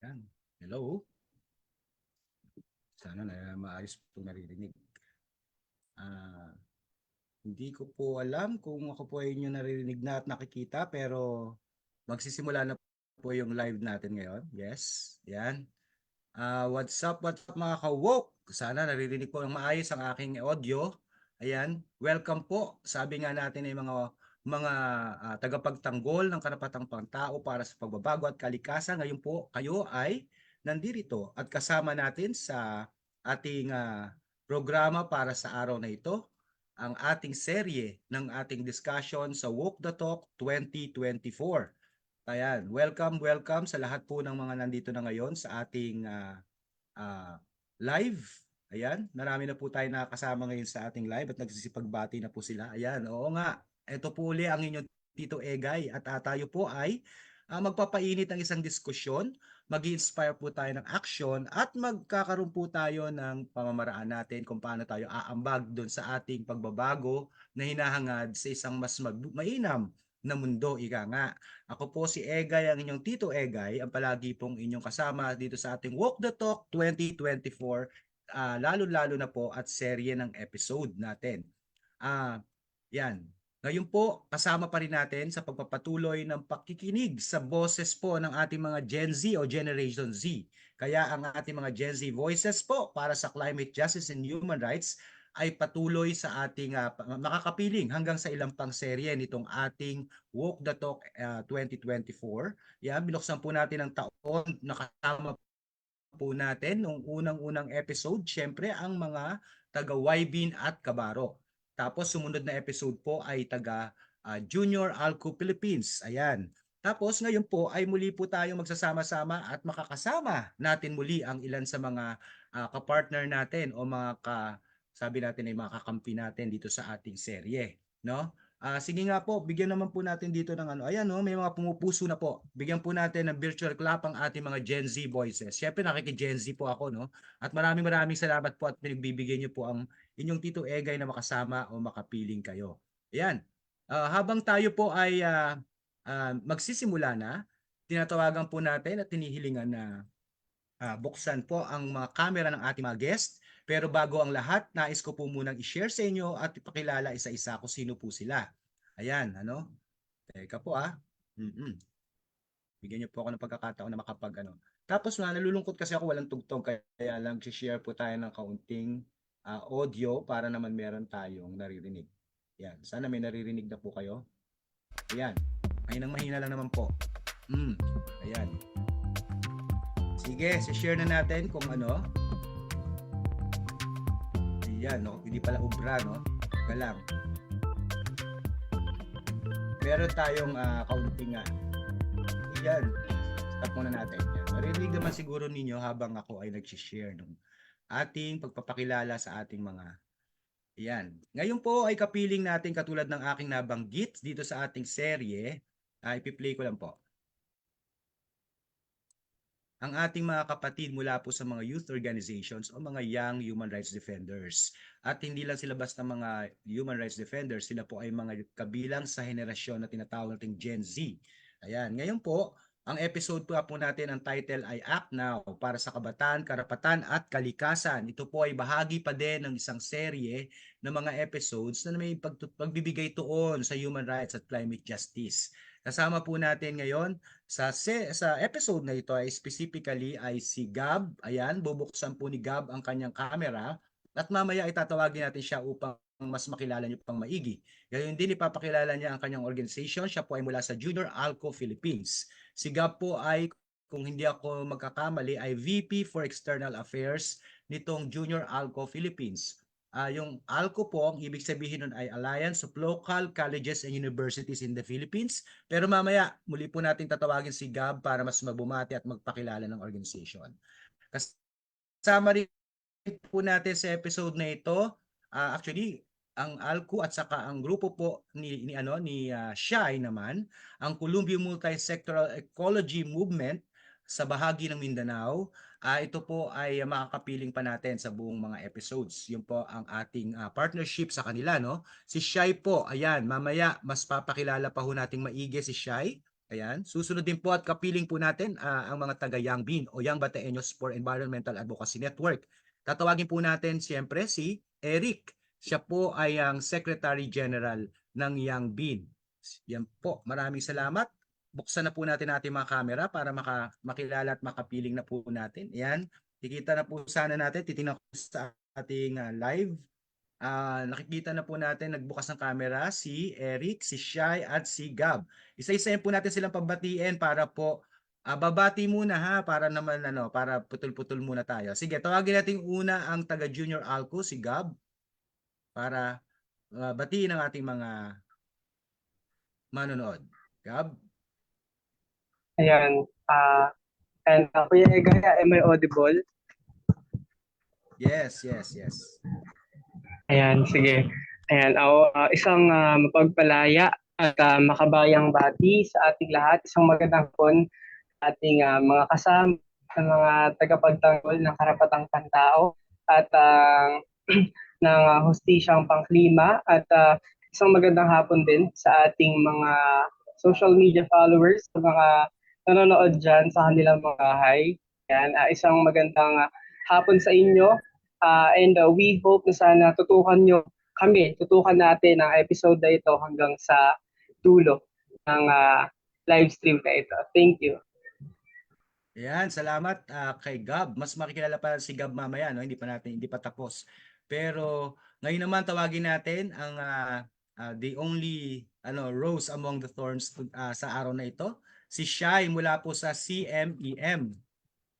Yan. Hello. Sana na maayos po naririnig. Ah, hindi ko po alam kung ako po ay inyo naririnig na at nakikita pero magsisimula na po yung live natin ngayon. Yes. Yan. What's up mga ka-woke? Sana naririnig po ng maayos ang aking audio. Ayan. Welcome po. Sabi nga natin ay mga tagapagtanggol ng karapatang pangtao para sa pagbabago at kalikasan. Ngayon po kayo ay nandirito at kasama natin sa ating programa para sa araw na ito, ang ating serye ng ating discussion sa Woke the Talk 2024. Ayan, welcome sa lahat po ng mga nandito na ngayon sa ating uh, live. Ayan, marami na po tayo nakakasama ngayon sa ating live at nagsisipagbati na po sila. Ayan, oo nga, ito po uli ang inyong Tito Egay at tayo po ay magpapainit ng isang diskusyon, mag-inspire po tayo ng action at magkakaroon po tayo ng pamamaraan natin kung paano tayo aambag doon sa ating pagbabago na hinahangad sa isang mas mainam na mundo, ika nga. Ako po si Egay, ang inyong Tito Egay, ang palagi pong inyong kasama dito sa ating Walk the Talk 2024, lalo-lalo na po at serye ng episode natin. Ah, yan. Ngayon po, kasama pa rin natin sa pagpapatuloy ng pakikinig sa boses po ng ating mga Gen Z o Generation Z. Kaya ang ating mga Gen Z voices po para sa climate justice and human rights ay patuloy sa ating makakapiling hanggang sa ilang pang serye nitong ating Walk the Talk 2024. Yan, binuksan po natin ang taon, nakasama po natin nung unang-unang episode, syempre ang mga taga Ybin at Kabaro. Tapos sumunod na episode po ay taga Junior Alco Philippines. Ayan. Tapos ngayon po ay muli po tayong magsasama-sama at makakasama natin muli ang ilan sa mga kapartner natin o sabi natin ay mga kakampi natin dito sa ating serye, no? Sige nga po, bigyan naman po natin dito ng ano. Ayan, no, may mga pumupuso na po. Bigyan po natin ng virtual clap ang ating mga Gen Z voices. Siyempre nakiki-Gen Z po ako, no? At maraming salamat po at pinagbibigyan niyo po ang inyong Tito Egay na makasama o makapiling kayo. Ayan. Habang tayo po ay magsisimula na, tinatawagan po natin at tinihilingan na buksan po ang mga camera ng ating mga guest. Pero bago ang lahat, nais ko po munang i-share sa inyo at ipakilala isa-isa kung sino po sila. Ayan, ano? Teka po Mm-mm. Bigyan niyo po ako ng pagkakataon na Tapos nalulungkot kasi ako walang tugtog kaya lang share po tayo ng kaunting audio para naman meron tayong naririnig. Yan, sana may naririnig na po kayo. Ayan. Mahina lang naman po. Ayan. Sige, share na natin kung ano. Ayan, no? Hindi pala ubra, no? Teka lang. Meron tayong kaunting Ayan. Stop muna natin. Yan. Maririnig naman siguro ninyo habang ako ay nag-share ng ating pagpapakilala sa ating mga Ayan. Ngayon po ay kapiling natin katulad ng aking nabanggit dito sa ating serye. Ipi-play ko lang po. Ang ating mga kapatid mula po sa mga youth organizations o mga young human rights defenders. At hindi lang sila basta mga human rights defenders, sila po ay mga kabilang sa henerasyon na tinatawag nating Gen Z. Ayan, ngayon po, ang episode po natin, ang title ay Act Now para sa kabataan, karapatan at kalikasan. Ito po ay bahagi pa din ng isang serye ng mga episodes na may pagbibigay tuon sa human rights at climate justice. Kasama po natin ngayon sa episode na ito ay specifically ay si Gab. Ayan, bubuksan po ni Gab ang kanyang camera at mamaya itatawagin natin siya upang mas makilala niyo pang maigi. Gayon din ipapakilala niya ang kanyang organization. Siya po ay mula sa Junior Alco Philippines. Si Gab po ay, kung hindi ako magkakamali, ay VP for External Affairs nitong Junior Alco Philippines. Yung ALCO po, ang ibig sabihin nun ay Alliance of Local Colleges and Universities in the Philippines. Pero mamaya, muli po natin tatawagin si Gab para mas magbumati at magpakilala ng organization. Kasama rin po natin sa episode na ito, actually, ang ALCO at saka ang grupo po ni Shai naman, ang Columbia Multi-Sectoral Ecology Movement sa bahagi ng Mindanao. Ito po ay makakapiling pa natin sa buong mga episodes. Yun po ang ating partnership sa kanila, no? Si Shai po, ayan, mamaya mas papakilala pa ho nating maigi si Shai. Ayan. Susunod din po at kapiling po natin ang mga taga Young Bean o Young Bateeños for Environmental Advocacy Network. Tatawagin po natin siyempre si Eric. Siya po ay ang Secretary General ng Young Bean. Yan po. Maraming salamat. Buksan na po natin ating mga camera para makilala at makapiling na po natin. Ayan. Kikita na po sana natin. Titingnan ko sa ating live. Nakikita na po natin nagbukas ng camera si Eric, si Shai at si Gab. Isa-isahin po natin silang pabatiin para po babati muna ha para naman para putol-putol muna tayo. Sige, tawagin natin una ang taga Junior Alco si Gab para batiin ang ating mga manonood. Gab. Ayan. And Kuya Egay, am I audible? Yes. Ayan, sige. Ayan, isang mapagpalaya at makabayang bati sa ating lahat. Isang magandang hapon ating mga kasama sa mga tagapagtanggol ng karapatang pantao at ng hustisyang pangklima at isang magandang hapon din sa ating mga social media followers, sa mga nanonood dyan sa kanilang mga bahay. Ayan, isang magandang hapon sa inyo. And we hope na sana tutukan natin ang episode na ito hanggang sa dulo ng live stream na ito. Thank you. Ayan, salamat kay Gab. Mas makikilala pa si Gab mamaya, no? Hindi pa tapos. Pero ngayon naman tawagin natin ang the only rose among the thorns sa araw na ito, si Shai mula po sa CMEM.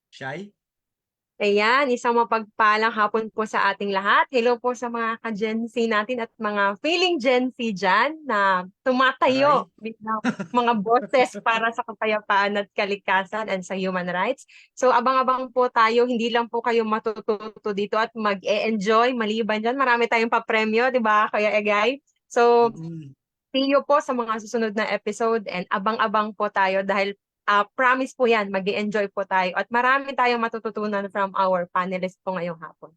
Shai? Ayan, isang mapagpalang hapon po sa ating lahat. Hello po sa mga ka-Gen Z natin at mga feeling Gen Z dyan na tumatayo bilang mga boses para sa kapayapaan at kalikasan and sa human rights. So abang-abang po tayo, hindi lang po kayo matututo dito at mag-e-enjoy. Maliban dyan, marami tayong papremyo, di ba, Kuya Egay? So, see you po sa mga susunod na episode and abang-abang po tayo dahil promise po yan, mag-enjoy po tayo at marami tayong matututunan from our panelists po ngayong hapon.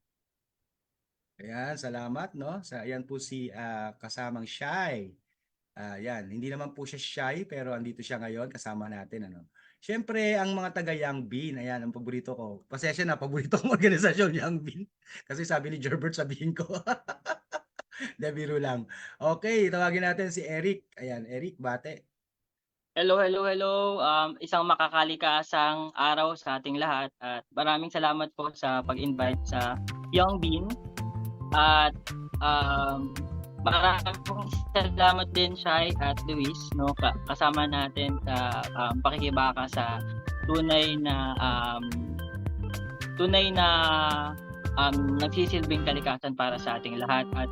Ayan, salamat, no? Ayan po si kasamang Shai. Yan, hindi naman po siya shy pero andito siya ngayon kasama natin. Siyempre, ang mga taga Young Bean, ayan, ang paborito ko. Pasensya na, paborito kong organisasyon, Young Bean. Kasi sabi ni Gerbert, sabihin ko. Biro lang. Okay, tawagin natin si Eric. Ayan, Eric, bate. Hello. Isang makakalikasang araw sa ating lahat at maraming salamat po sa pag-invite sa Young Bean. At maraming salamat din Shai at Luis, no, kasama natin sa pakikibaka sa tunay na nagsisilbing kalikasan para sa ating lahat. At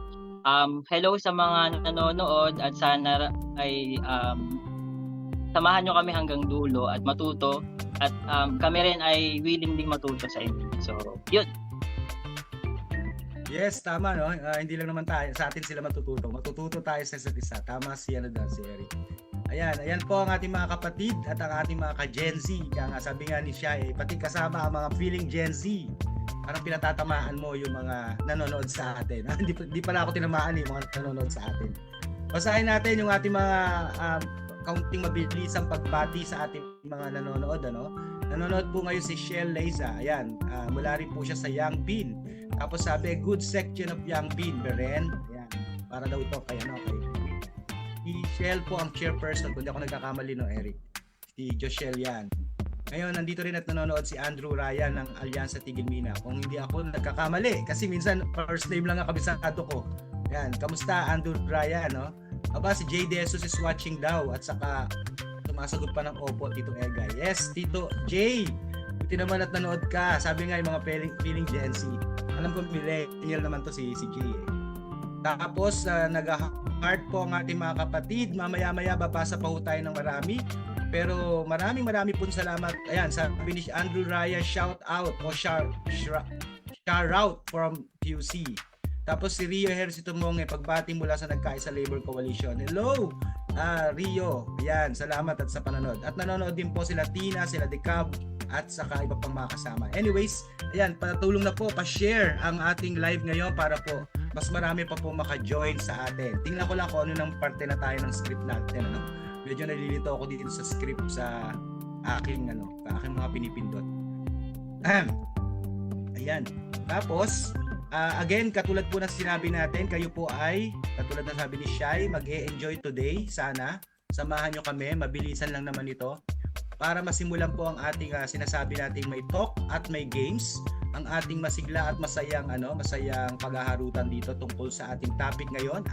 hello sa mga nanonood at sana ay samahan nyo kami hanggang dulo at matuto at kami rin ay willing ding matuto sa inyo. So, yun. Yes, tama, no? Hindi lang naman tayo, sa atin sila matututo. Matututo tayo sa isa't isa. Tama si Eric. Ayan po ang ating mga kapatid at ang ating mga ka-Gen Z. Kaya nga sabi nga ni Shai, pati kasama ang mga feeling Gen Z. Parang pinatatamaan mo yung mga nanonood sa atin. Hindi pala ako tinamaan yung mga nanonood sa atin. Basahin natin yung ating mga kaunting mabilisang pagbati sa ating mga nanonood. Nanonood po ngayon si Shell Leiza. Ayan, mula rin po siya sa Young Bean. Tapos sabi, good section of Young Bean, Beren. Ayan, para daw ito kay Si Shell po ang chairperson, kung di ako nagkakamali, no, Eric. Si Joshel yan. Ngayon, nandito rin at nanonood si Andrew Ryan ng Alyansa Tigilmina. Kung hindi ako nagkakamali, kasi minsan first name lang ang kabisado ko. Ayan, kamusta Andrew Ryan, no? Aba, si J. De Jesus is watching daw at saka sumasagot pa ng opo, Tito Egay. Yes, Tito J. Buti naman at nanood ka. Sabi nga yung mga feeling Gen Z. Alam ko millennial naman to si J. Tapos, nag-heart po ang ating mga kapatid. Mamaya-maya babasa pa ho tayo ng marami. Pero maraming pong salamat. Ayan, sabi ni Andrew Raya, shout out from QC. Tapos si Rio Hercito Monge, pagbati mula sa Nagkaisa Labor Coalition. Hello, Rio. Ayan, salamat at sa panonood. At nanonood din po sila Tina, sila Decab, at saka iba pang mga kasama. Anyways, ayan, patulong na po, pa-share ang ating live ngayon para po mas marami pa po maka-join sa atin. Tingnan ko lang kung ano ng parte na tayo ng script natin. medyo nalilito ako dito sa script sa aking mga pinipindot. Ayan. Tapos, again, katulad po ng sinabi natin, kayo po ay, katulad ng sabi ni Shai, mag-e-enjoy today. Sana, samahan nyo kami. Mabilisan lang naman ito. Para masimulan po ang ating sinasabi nating may talk at may games. Ang ating masigla at masayang paghaharutan dito tungkol sa ating topic ngayon.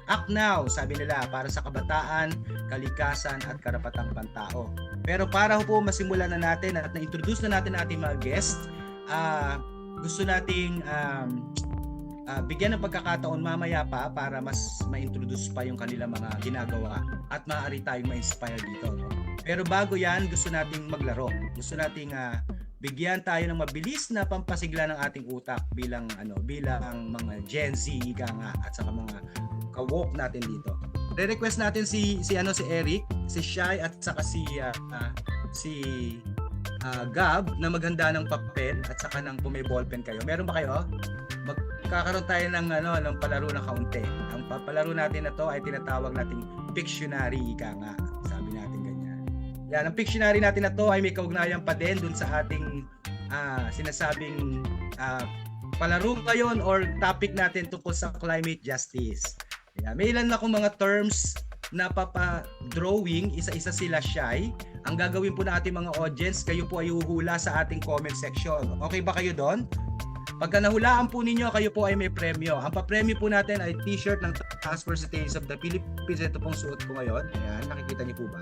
Act now, sabi nila, para sa kabataan, kalikasan at karapatang pantao. Pero para po masimulan na natin at na-introduce na natin ating mga guest, gusto nating bigyan ng pagkakataon mamaya pa para mas ma-introduce pa yung kanilang mga ginagawa at maaari tayong ma-inspire dito. No? Pero bago yan, gusto nating maglaro. Gusto nating bigyan tayo ng mabilis na pampasigla ng ating utak bilang mga Gen Z at saka mga ka-woke natin dito. Re-request natin si Eric, si Shai at saka si Gab na maghanda ng papel at saka kung may ballpen kayo. Meron ba kayo? Magkakaroon tayo ng palaro na kaunti. Ang palaro natin na to ay tinatawag nating Pictionary sabi natin ganyan. Yan, ang Pictionary natin na to ay may kaugnayan pa din dun sa ating sinasabing palaro ngayon or topic natin tungkol sa climate justice. Yan, may ilan akong mga terms na papa-drawing, isa-isa sila Shai. Ang gagawin po ng ating mga audience, kayo po ay uhula sa ating comment section. Okay ba kayo doon? Pagka nahulaan po ninyo, kayo po ay may premyo. Ang pa-premyo po natin ay t-shirt ng Task Force Citizens of the Philippines. Ito pong suot ko ngayon. Ayan, nakikita niyo po ba?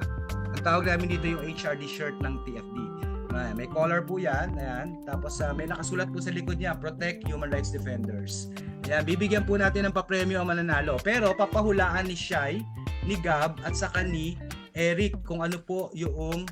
Ang tawag namin dito yung HRD shirt ng TFD. May collar po yan. Ayan. Tapos may nakasulat po sa likod niya, Protect Human Rights Defenders. Ayan, bibigyan po natin ng pa-premyo ang mananalo. Pero papahulaan ni Shai, ni Gab at saka ni Eric kung ano po yung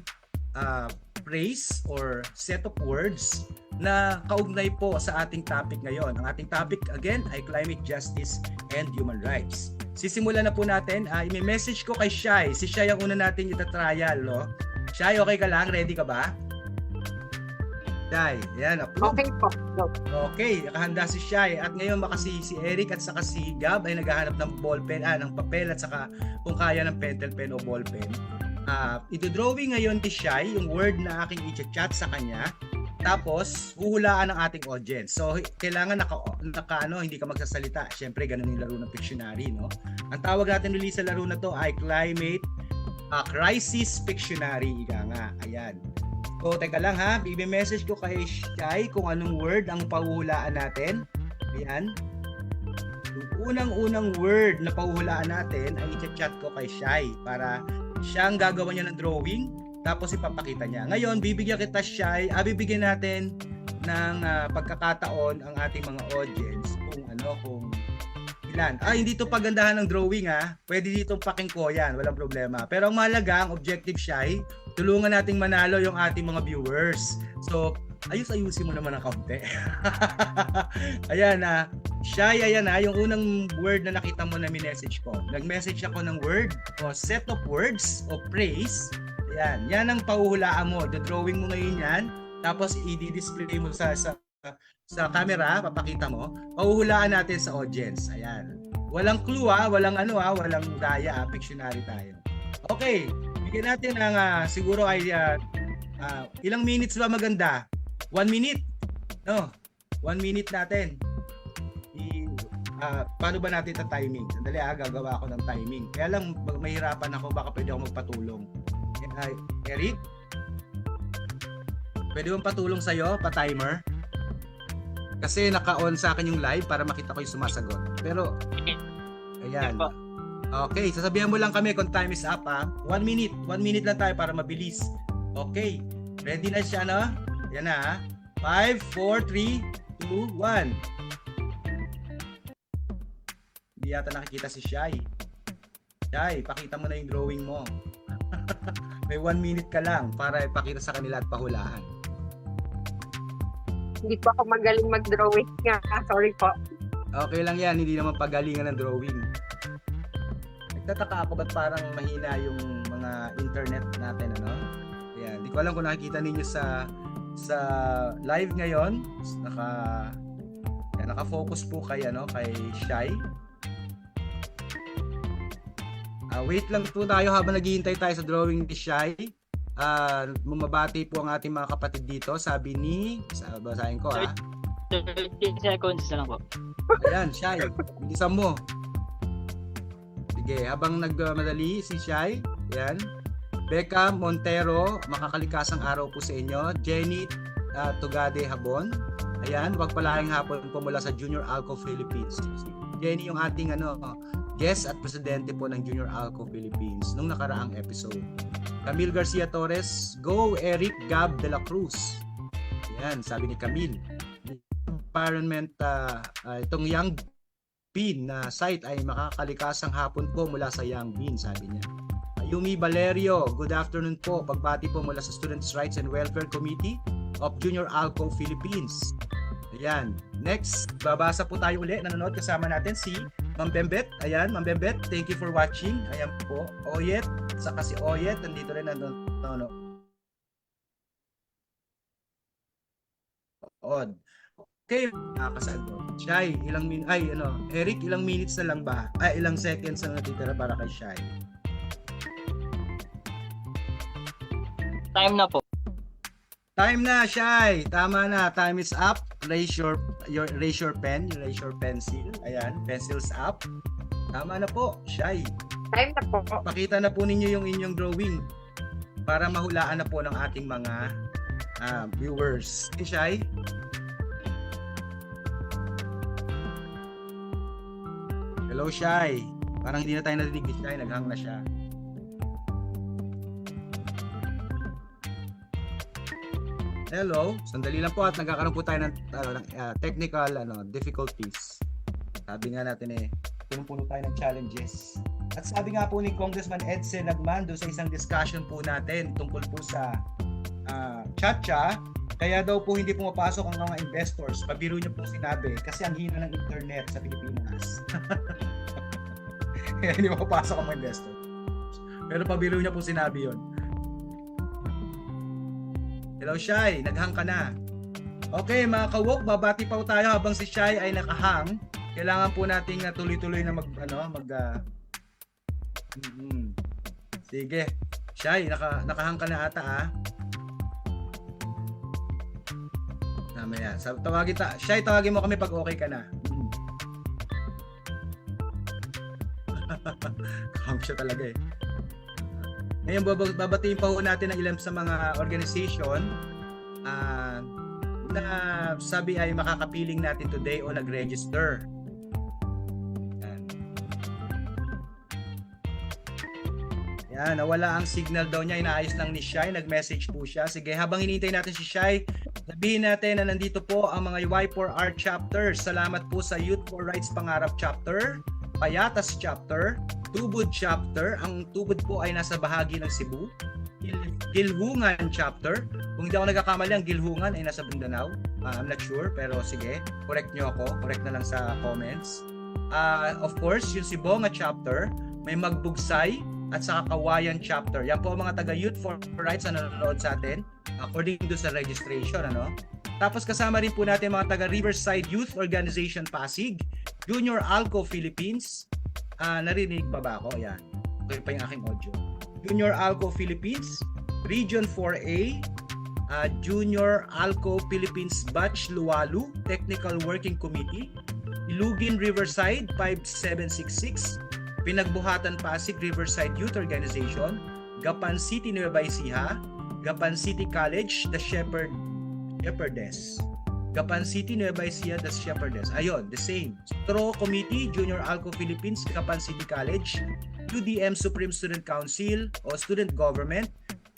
phrase or set of words na kaugnay po sa ating topic ngayon. Ang ating topic again ay climate justice and human rights. Sisimulan na po natin. I-message ko kay Shai. Si Shai ang una natin ita-trial, no? Shai, okay ka lang? Ready ka ba? Shai, yan, approve. Okay po. Go. Okay, nakahanda si Shai at ngayon baka si Eric at saka si Gab ay naghahanap ng ballpen, ng papel at saka kung kaya ng pentel pen o ballpen. Ito-drawing ngayon ni Shai yung word na aking i-chat sa kanya. Tapos huhulaan ng ating audience. So kailangan hindi ka magsasalita. Syempre ganun yung laro ng Pictionary, no? Ang tawag natin ulit sa laro na to ay Climate Crisis Pictionary, Ayan. So, teka lang ha, i-message ko kay Shai kung anong word ang pahuhulaan natin. Ayan. Yung unang word na pahuhulaan natin ay i-chat ko kay Shai para siya ang gagawa niya ng drawing tapos ipapakita niya. Ngayon, bibigyan kita Shai, bibigyan natin ng pagkakataon ang ating mga audience kung ilan. Hindi to pagandahan ng drawing Pwede ditong pakingkoyan, walang problema. Pero ang mahalaga, ang objective Shai, tulungan nating manalo yung ating mga viewers. So, ayusin mo naman ang kaunti. Ayan Shai, ayan yung unang word na nakita mo na message ko. Nag-message ako ng word o set of words o phrase. Ayan, yan ang pahuhulaan mo. The-drawing mo ngayon yan. Tapos i-display mo sa camera, papakita mo. Pahuhulaan natin sa audience. Ayan. Walang clue walang walang daya, Pictionary tayo. Okay, bigyan natin ng siguro ay ilang minutes ba maganda? 1 minute? No, 1 minute natin. Paano ba natin ito timing? Sandali gagawa ako ng timing. Kaya lang mahirapan ako, baka pwede ako magpatulong. Eric? Pwede bang patulong sa'yo, pa-timer? Kasi naka-on sa akin yung live para makita ko yung sumasagot. Pero, ayan. Okay, sasabihan mo lang kami kung time is up 1 minute. 1 minute lang tayo para mabilis. Okay, ready na siya Yan na 5, 4, 3, 2, 1. Hindi yata nakikita si Shai. Shai, pakita mo na yung drawing mo. May 1 minute ka lang para ipakita sa kanila at pahulaan. Hindi po ako magaling mag-drawing Sorry po. Okay lang yan, hindi naman pagalingan ng drawing. Nagtataka ako ba't parang mahina yung mga internet natin, Ayan, hindi ko alam kung nakikita ninyo sa live ngayon. Naka-focus po kay Shai. Wait lang po tayo habang naghihintay tayo sa drawing ni Shai. Bumabati po ang ating mga kapatid dito. Sabi ni, basahin ko 30 seconds na lang po. Ayan, Shai. Bilisan mo. Sige, habang nagmadali si Shai. Ayan. Becca Montero, makakalikasang araw po sa inyo. Jenny Tugade Habon. Ayan, pagpalahing hapon po mula sa Junior Alco Philippines. Jenny yung ating guest at presidente po ng Junior Alco Philippines nung nakaraang episode. Camille Garcia Torres, go Eric Gab de la Cruz. Ayan, sabi ni Camille. Environment, itong Young Bean na site ay makakalikasang hapon po mula sa Young Bean, sabi niya. Yumi Valerio, good afternoon po. Pagbati po mula sa Students' Rights and Welfare Committee of Junior Alco Philippines. Ayan. Next, babasa po tayo ulit. Nanonood kasama natin si Ma'am Bembet. Ayan, Ma'am Bembet, thank you for watching. Ayan po. Oyet, saka si Oyet, nandito rin nanonood. Okay, nakakasaan po. Shai, Eric, ilang minutes na lang ba? Ilang seconds na natitira para kay Shai? Time na po. Time na, Shai. Tama na. Time is up. Raise your pen, raise your pencil. Ayan, pencils up. Tama na po, Shai. Time na po. Pakita na po ninyo yung inyong drawing para mahulaan na po ng ating mga viewers. Okay, Shai? Hello, Shai. Parang hindi na tayo narinig ni Shai. Naghang na siya. Hello, sandali lang po at nagkakaroon po tayo ng technical difficulties. Sabi nga natin puno tayo ng challenges. At sabi nga po ni Congressman Edson Nagmando sa isang discussion po natin tungkol po sa Chacha, kaya daw po hindi pumapasok ang mga investors. Pabiro niyo po sinabi kasi ang hina ng internet sa Pilipinas. Kaya hindi mapapasok ang mga investors. Pero pabiro niya po sinabi yon. Hello, Shai. Naghang ka na. Okay, mga kawok, babati pa tayo habang si Shai ay nakahang. Kailangan po nating tuloy-tuloy na Sige. Shai, nakahang ka na ata Mamaya. Shai, tawagin mo kami pag okay ka na. Kahang siya talaga Ngayon, babatiin pa ho natin ang ilan sa mga organization na sabi ay makakapiling natin today o nag-register. Yan, nawala ang signal daw niya, inaayos lang ni Shai, nag-message po siya. Sige, habang hinihintay natin si Shai, sabihin natin na nandito po ang mga Y4R chapters. Salamat po sa Youth for Rights Pangarap chapter, Payatas chapter, Tubod chapter. Ang Tubod po ay nasa bahagi ng Cebu. Gilhungan chapter. Kung hindi ako nagkakamali, ang Gilhungan ay nasa Mindanao. I'm not sure, pero sige, correct nyo ako. Correct na lang sa comments. Of course, yung Sibonga chapter, may Magbugsay at saka Kawayan chapter. Yan po ang mga taga Youth for Rights na nanonood sa atin according to sa registration. Tapos kasama rin po natin mga taga Riverside Youth Organization Pasig, Junior Alco Philippines. Narinig pa ba ako? Ayan. Okay pa yung aking audio. Junior Alco Philippines, Region 4A, Junior Alco Philippines Batch Luwalu, Technical Working Committee, Ilugin Riverside 5766, Pinagbuhatan Pasig Riverside Youth Organization, Gapan City Nueva Ecija, Gapan City College, The Shepherdess. Gapan City Nueva Ecija, The Shepherdess. Ayun, the same. Stro Committee, Junior Alco Philippines, Gapan City College, UDM Supreme Student Council o Student Government.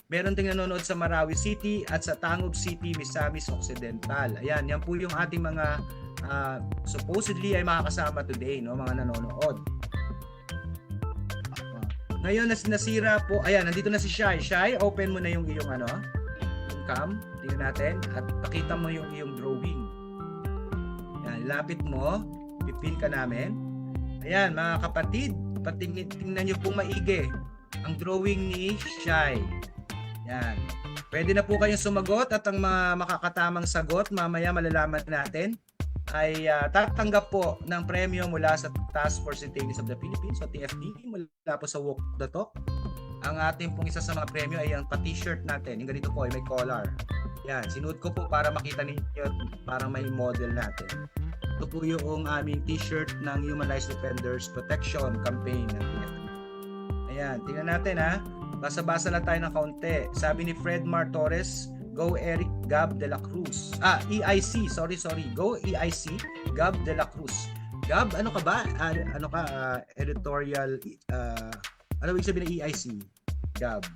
Meron ding nanonood sa Marawi City at sa Tangub City, Misamis Occidental. Ayan, yan po yung ating mga supposedly ay makakasama today, mga nanonood. Ngayon nasira po, ayan, nandito na si Shai. Shai, open mo na yung iyong yung cam. Tingnan natin at pakita mo yung iyong drawing. Ayan, lapit mo, pipin ka namin. Ayan, mga kapatid, tingnan nyo pong maigi ang drawing ni Shai. Ayan. Pwede na po kayong sumagot at ang mga makakatamang sagot mamaya malalaman natin ay tatanggap po ng premyo mula sa Task Force Intelligence of the Philippines o TFD mula po sa Walk the Talk. Ang ating pong isa sa mga premyo ay ang pa-t-shirt natin. Yung ganito po ay may collar. Yan, sinuot ko po para makita ninyo parang may model natin. Ito po yung aming t-shirt ng Human Rights Defenders Protection Campaign ng TFD. Ayan, tingnan natin ha. Basa-basa lang tayo ng kaunti. Sabi ni Fred Mar Torres, Go Eric Gab de la Cruz. EIC, sorry. Go EIC Gab de la Cruz. Gab, ano ka ba? Ano ka? Editorial, ano ibig sabihin ng EIC? Gab.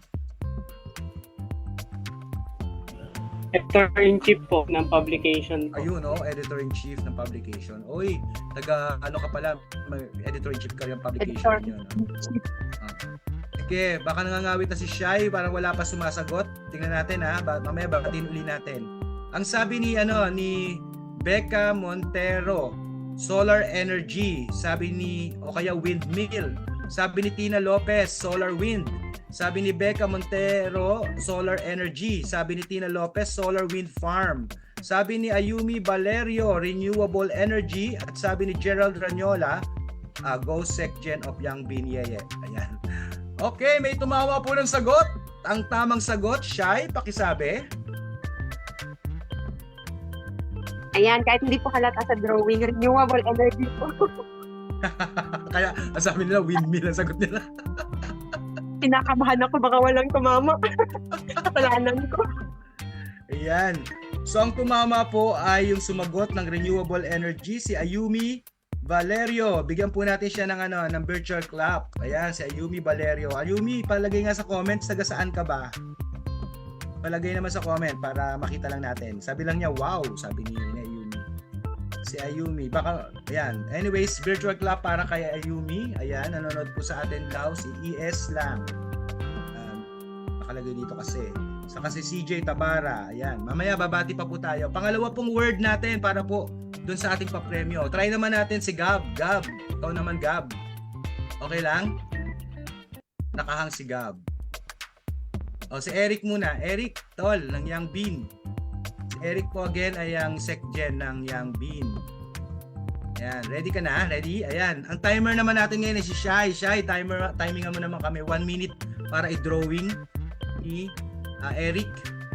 Editor-in-chief po ng publication po. Ayun, editor-in-chief ng publication. Oy, ano ka pala, editor-in-chief ka rin ng publication yun. Okay, baka nangangawit na si Shai, parang wala pa sumasagot. Tingnan natin ha, mamaya batiin uli natin. Ang sabi ni Becca Montero, solar energy. Sabi ni o kaya windmill. Sabi ni Tina Lopez, solar wind. Sabi ni Becca Montero, solar energy. Sabi ni Tina Lopez, solar wind farm. Sabi ni Ayumi Valerio, renewable energy. At sabi ni Gerald Ranyola, go SecGen of Yang Binyeye. Ayan. Okay, may tumawa po ng sagot. Ang tamang sagot, Shai, pakisabi. Ayan, kahit hindi po halata sa drawing, renewable energy po. Kaya, sabi nila, windmill ang sagot nila. Kinakabahan ako, baka walang tumama. Kasalanan ko. Ayan. So, ang tumama po ay yung sumagot ng renewable energy, si Ayumi Valerio. Bigyan po natin siya ng virtual clap. Ayan, si Ayumi Valerio. Ayumi, palagay nga sa comments, taga saan ka ba? Palagay naman sa comment para makita lang natin. Sabi lang niya, wow, sabi ni Ayumi. Si Ayumi, baka, ayan. Anyways, virtual clap para kay Ayumi. Ayan, nanonood po sa atin daw si ES lang. Nakalagay dito kasi. Saka si CJ Tabara. Ayan, mamaya babati pa po tayo. Pangalawa pong word natin para po dun sa ating papremyo. Try naman natin si Gab. Gab, ikaw naman Gab. Okay lang? Nakahang si Gab. O, si Eric muna. Eric, tol, ng Yang Bean. Si Eric po again ay ang SecGen ng Yang Bean. Ayan, ready ka na? Ready? Ayan. Ang timer naman natin ngayon ay si Shai. Shai, timingan mo naman kami. 1 minute para i-drawing ni Eric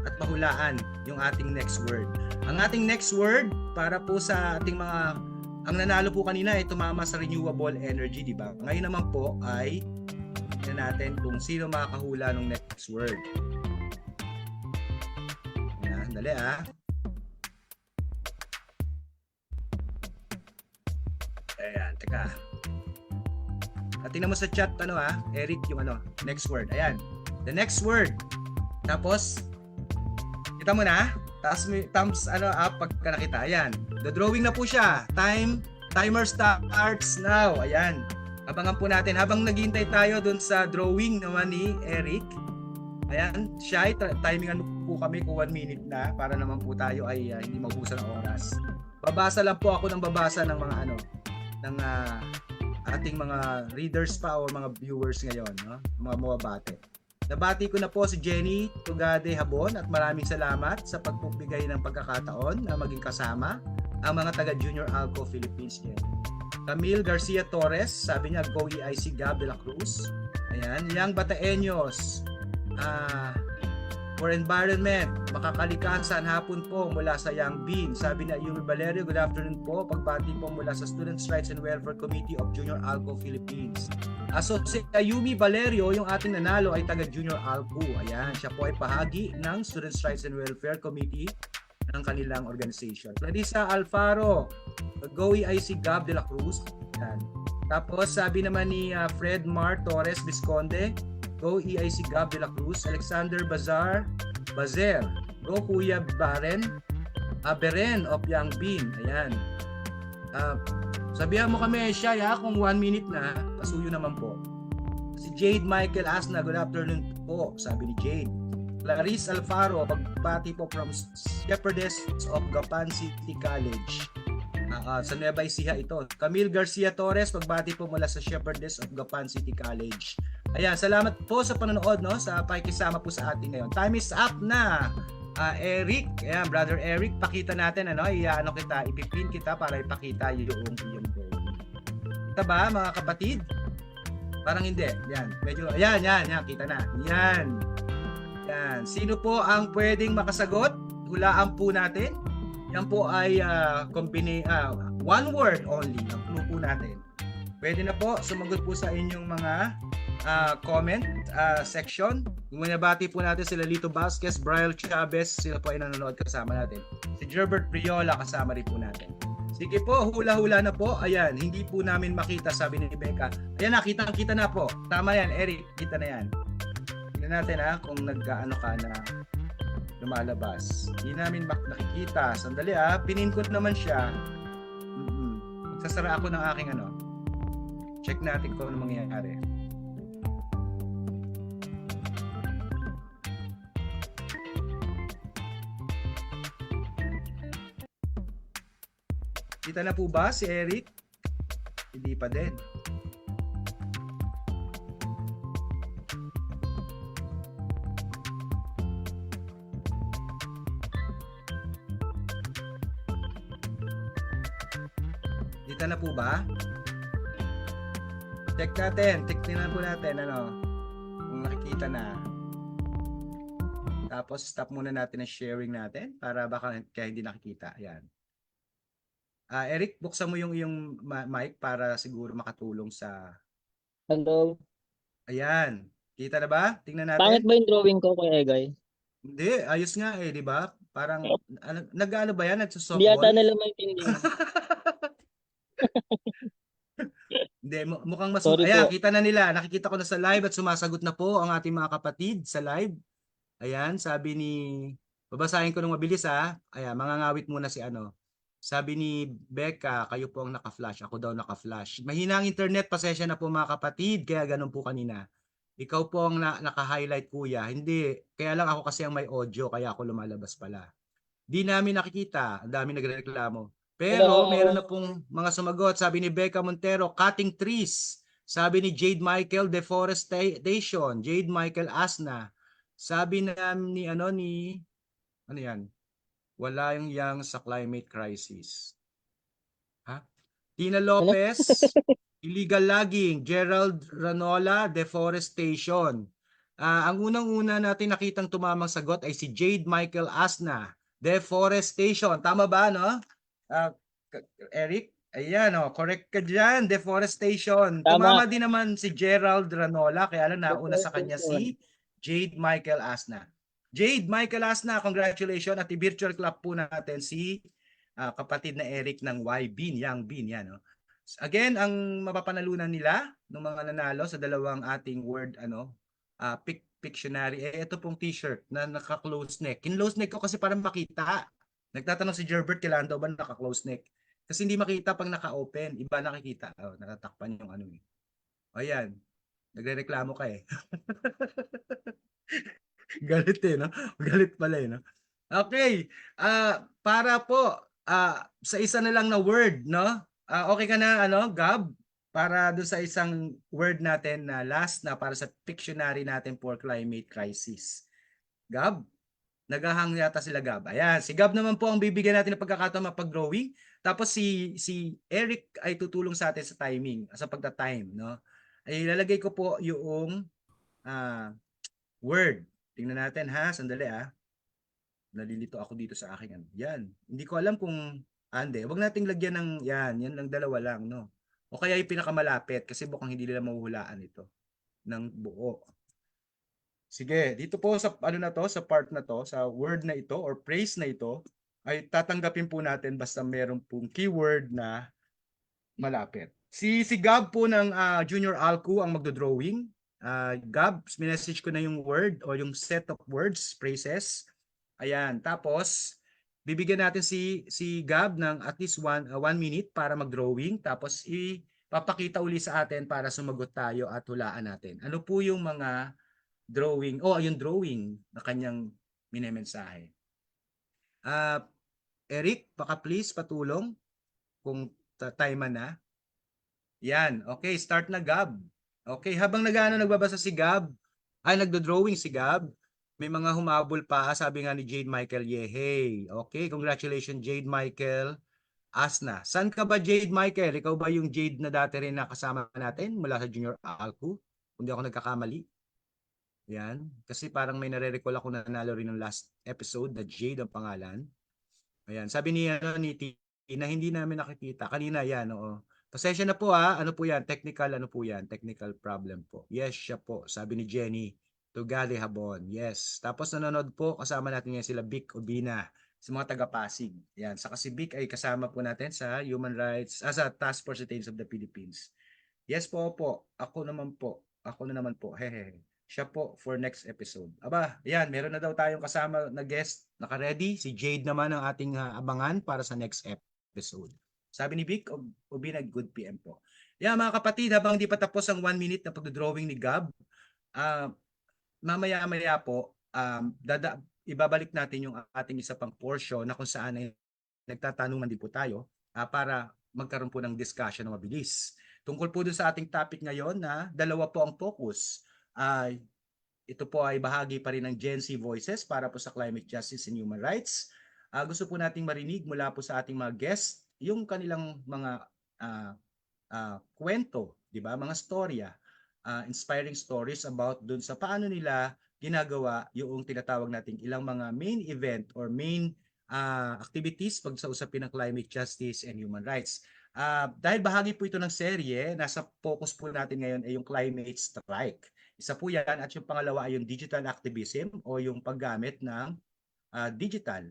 at pahulaan yung ating next word. Ang ating next word para po sa ating mga ang nanalo po kanina ay tumama sa renewable energy, di ba? Ngayon naman po ay tingnan natin kung sino makakahula ng next word. Ayan, dali Ayan, teka. At tingnan mo sa chat Eric, yung next word. Ayan. The next word. Tapos kita mo na, thumbs up pagka nakita. Ayan. The drawing na po siya. Timer starts now. Ayan. Abangan po natin habang naghihintay tayo dun sa drawing naman ni Eric. Ayan, Shai, timingan po kami kung 1 minute na para naman po tayo ay hindi magubusan ng oras. Babasa lang po ako ng babasa ng mga ng ating mga readers pa o mga viewers ngayon, no? Mga mababate. Nabati ko na po si Jenny Tugade Habon at maraming salamat sa pagpupigay ng pagkakataon na maging kasama ang mga taga Junior Alco Philippines niya. Camille Garcia Torres, sabi niya Go EIC Gab de la Cruz. Ayan, Yang Bataeños, for environment, makakalikasan, hapon po mula sa Yang Bean. Sabi na Ayumi Valerio, good afternoon po. Pagbati po mula sa Students' Rights and Welfare Committee of Junior Alco Philippines. So si Ayumi Valerio, yung ating nanalo ay taga Junior Alco. Ayan, siya po ay bahagi ng Students' Rights and Welfare Committee ng kanilang organization. Clarissa Alfaro, Go EIC Gab de la Cruz. Ayan. Tapos sabi naman ni Fred Mar Torres Visconde, Go EIC Gab de la Cruz. Alexander Bazer, Go Kuya Beren of Yang Bean. Ayan. Sabihan mo kami siya kung 1 minute na, pasuyo naman po. Si Jade Michael Asna, good afternoon po, sabi ni Jade. Clarice Alfaro, pagbati po from Shepherdess of Gapan City College. Sa Nueva Ecija ito. Camille Garcia Torres, pagbati po mula sa Shepherdess of Gapan City College. Ayan, salamat po sa panonood, no, sa pakikisama po sa atin ngayon. Time is up na. Eric, ayan, brother Eric, pakita natin ano, i-ano kita, ipipin kita para ipakita yung drawing. Kita ba mga kapatid? Parang hindi. Yan, medyo yan, kita na. Yan. Yan. Sino po ang pwedeng makasagot? Hulaan po natin. Yan po ay one word only ang clue po natin. Pwede na po sumagot po sa inyong mga comment section. Binabati po natin sila Lito Vasquez, Brian Chavez, sila po ay nanonood kasama natin. Si Gerbert Briola kasama rin po natin. Sige po, hula-hula na po. Ayan, hindi po namin makita, sabi ni Becca. Ayan, nakita na po. Tama yan, Eric, kita na yan. Tingnan natin kung nag-ano ka na lumalabas. Hindi namin nakikita. Sandali pinin ko naman siya. Magsasara ako ng aking ano. Check natin kung ano mangyayari. Kita na po ba si Eric? Hindi pa din. Kita na po ba? Check natin. Tingnan po natin kung nakikita na. Tapos stop muna natin ang sharing natin para baka kaya hindi nakikita. Ayan. Eric, buksan mo yung mic para siguro makatulong sa... Hello. Ayan. Kita na ba? Tingnan natin. Pangit ba yung drawing ko, Kuya Egay? Hindi, ayos nga di ba? Parang, nag-ano ba yan? Hindi Nagsusoftball? yata nila maintindihan. Hindi, mukhang mas... Sorry Ayan, po. kita na nila. Nakikita ko na sa live at sumasagot na po ang ating mga kapatid sa live. Ayan, sabi ni... Babasahin ko nung mabilis Ayan, mangangawit muna si ano. Sabi ni Becca, kayo po ang naka-flash. Ako daw naka-flash. Mahina ang internet, pasensya na po mga kapatid. Kaya ganun po kanina. Ikaw po ang naka-highlight kuya. Hindi. Kaya lang ako kasi ang may audio. Kaya ako lumalabas pala. Di namin nakikita. Ang dami nagreklamo. Pero meron na pong mga sumagot. Sabi ni Becca Montero, cutting trees. Sabi ni Jade Michael, deforestation. Jade Michael Asna. Sabi na ni ano yan? Wala yung yang sa climate crisis. Tina Lopez, illegal logging. Gerald Ranola, deforestation. Ang unang-una natin nakitang tumamang sagot ay si Jade Michael Asna, deforestation. Tama ba, no? Eric? Ayan, correct ka dyan. Deforestation. Tama. Tumama din naman si Gerald Ranola, kaya lang nauna sa kanya si Jade Michael Asna. Jade Michael Asna, congratulations. At i-virtual clap po natin si kapatid na Eric ng YBean, Young Bean. Yan, Again, ang mapapanalunan nila ng mga nanalo sa dalawang ating word Pictionary, ito pong t-shirt na naka-close neck. In-close neck ko kasi para makita. Nagtatanong si Gerbert, kailan daw ba naka-close neck? Kasi hindi makita pag naka-open. Iba nakikita. Natatakpan yung ano. Ayan. Nagre-reklamo ka Galit no? Galit pala no? Okay. Para po sa isa na lang na word, no? Okay ka na, Gab? Para doon sa isang word natin na last na para sa Pictionary natin for climate crisis. Gab? Naghahang yata sila Gab. Ayan, si Gab naman po ang bibigyan natin ng pagkakataon mapag-drawing. Tapos si Eric ay tutulong sa atin sa timing, sa pagta-time, no? Ay ilalagay ko po yung word. Tingnan natin sandali Nalilito ako dito sa akin. Yan. Hindi ko alam kung ande. Huwag nating lagyan ng yan lang dalawa lang, no? O kaya yung pinakamalapit kasi bukang hindi nila mahuhulaan ito ng buo. Sige, dito po sa sa part na to, sa word na ito or phrase na ito, ay tatanggapin po natin basta meron pong keyword na malapit. Si Gab po ng Junior Alcu ang magdo-drawing. Gab, minessage ko na yung word o yung set of words, phrases. Ayan, tapos bibigyan natin si Gab ng at least one minute para mag-drawing. Tapos ipapakita uli sa atin para sumagot tayo at hulaan natin. Ano po yung mga drawing, yung drawing na kanyang minemensahe. Eric, baka please patulong kung time na. Yan, okay, start na Gab. Okay, habang nagbabasa si Gab, ay nagdo-drawing si Gab, May mga humabol pa, sabi nga ni Jade Michael Yehey. Okay, congratulations Jade Michael Asna. San ka ba Jade Michael? Ikaw ba yung Jade na dati rin nakasama natin mula sa Junior Alcu? Kung di ako nagkakamali. Yan. Kasi parang may nare-recall ako na nanalo rin ng last episode na Jade ang pangalan. Ayan. Sabi ni Tina, hindi namin nakikita. Kanina yan, oo. Pasensya na po Ano po yan? Technical Technical problem po. Yes, siya po. Sabi ni Jenny Tugali Habon. Yes. Tapos nanonood po, kasama natin ngayon sila Vic Obina sa mga taga-Pasig. Yan. Saka si Vic ay kasama po natin sa Human Rights, sa Task Force Details of the Philippines. Yes po. Ako na naman po. Hehe. Siya po for next episode. Aba, yan, meron na daw tayong kasama na guest. Naka-ready. Si Jade naman ang ating abangan para sa next episode. Sabi ni Vic, Obina, good PM po. Yan, mga kapatid, habang di pa tapos ang 1 minute na pagdodrawing ni Gab, mamaya-maya po, ibabalik natin yung ating isa pang portion na kung saan ay nagtatanungan din po tayo para magkaroon po ng discussion na mabilis. Tungkol po dun sa ating topic ngayon na dalawa po ang focus. Ito po ay bahagi pa rin ng Gen Z Voices para po sa Climate Justice and Human Rights. Gusto po nating marinig mula po sa ating mga guests yung kanilang mga kwento, di ba? Mga storya, inspiring stories about dun sa paano nila ginagawa yung tinatawag nating ilang mga main event or main activities pag sa usapin ng climate justice and human rights. Dahil bahagi po ito ng serye, nasa focus po natin ngayon ay yung climate strike. Isa po yan at yung pangalawa ay yung digital activism o yung paggamit ng digital,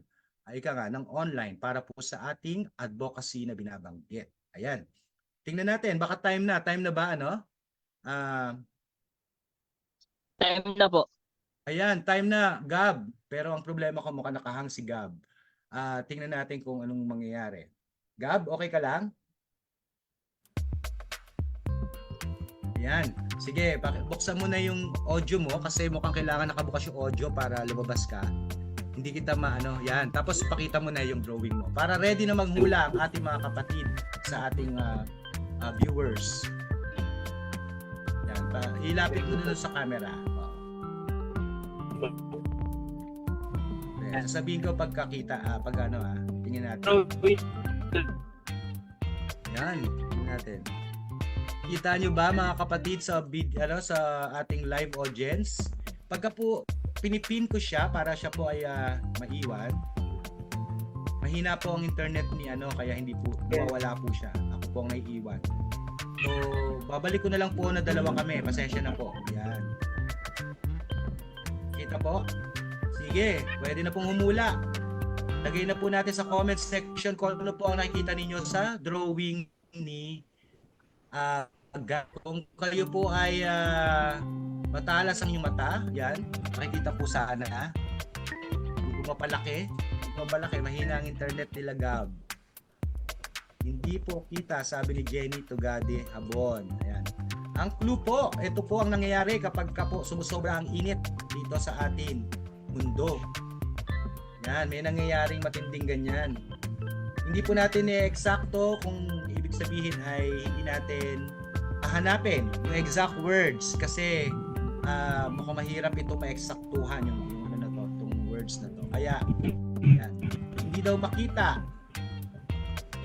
ng online para po sa ating advocacy na binabanggit. Ayan. Tingnan natin, baka time na ba Time na po. Ayan, time na, Gab. Pero ang problema ko mukhang nakahang si Gab. Tingnan natin kung anong mangyayari. Gab, okay ka lang? Ayan. Sige, buksan mo na yung audio mo kasi mukhang kailangan nakabukas yung audio para lumabas ka. Hindi kita yan. Tapos pakita mo na yung drawing mo. Para ready na maghula ang ating mga kapatid sa ating viewers. Yan. Ilapit mo na sa camera. Sasabihin ko pagkakita, tingnan natin. Yan, tingnan natin. Kita nyo ba mga kapatid sa sa ating live audience? Pagka po pinipin ko siya para siya po ay maiwan. Mahina po ang internet ni kaya hindi po nawawala po siya. Ako po ang naiiwan. So, babalik ko na lang po na dalawa kami. Pasensya na po. Yan. Kita po? Sige, pwede na pong humula. Lagay na po natin sa comment section kung ano po ang nakikita ninyo sa drawing ni kung kayo po ay matalas ang inyong mata, yan, makikita po sana. Hindi po mapalaki, mahina ang internet nila Gab. Hindi po kita, sabi ni Jenny Tugadi Habon. Ayan. Ang clue po, ito po ang nangyayari kapag po sumusobra ang init dito sa ating mundo. Yan, may nangyayaring matinding ganyan. Hindi po natin eksakto kung ibig sabihin ay hindi natin hahanapin yung exact words kasi mukhang mahirap ito maeksaktuhan yung itong words na to. Kaya, yan. Hindi daw makita.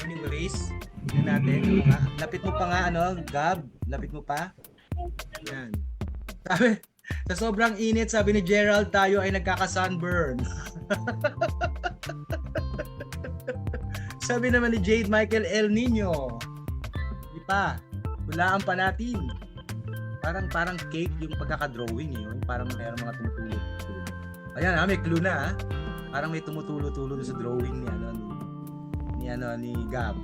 Anyways, tingnan natin. Lapit mo pa nga, Gab? Lapit mo pa? Yan. Sabi, sa sobrang init, sabi ni Gerald, tayo ay nagkaka-sunburn. Sabi naman ni Jade Michael, El Nino. Di pa. Hulaan pa natin. Parang cake yung pagkaka-drawing yun. Parang mayroong mga tumutulo. Ayan, may clue na. Parang may tumutulo-tulo sa drawing ni Gab.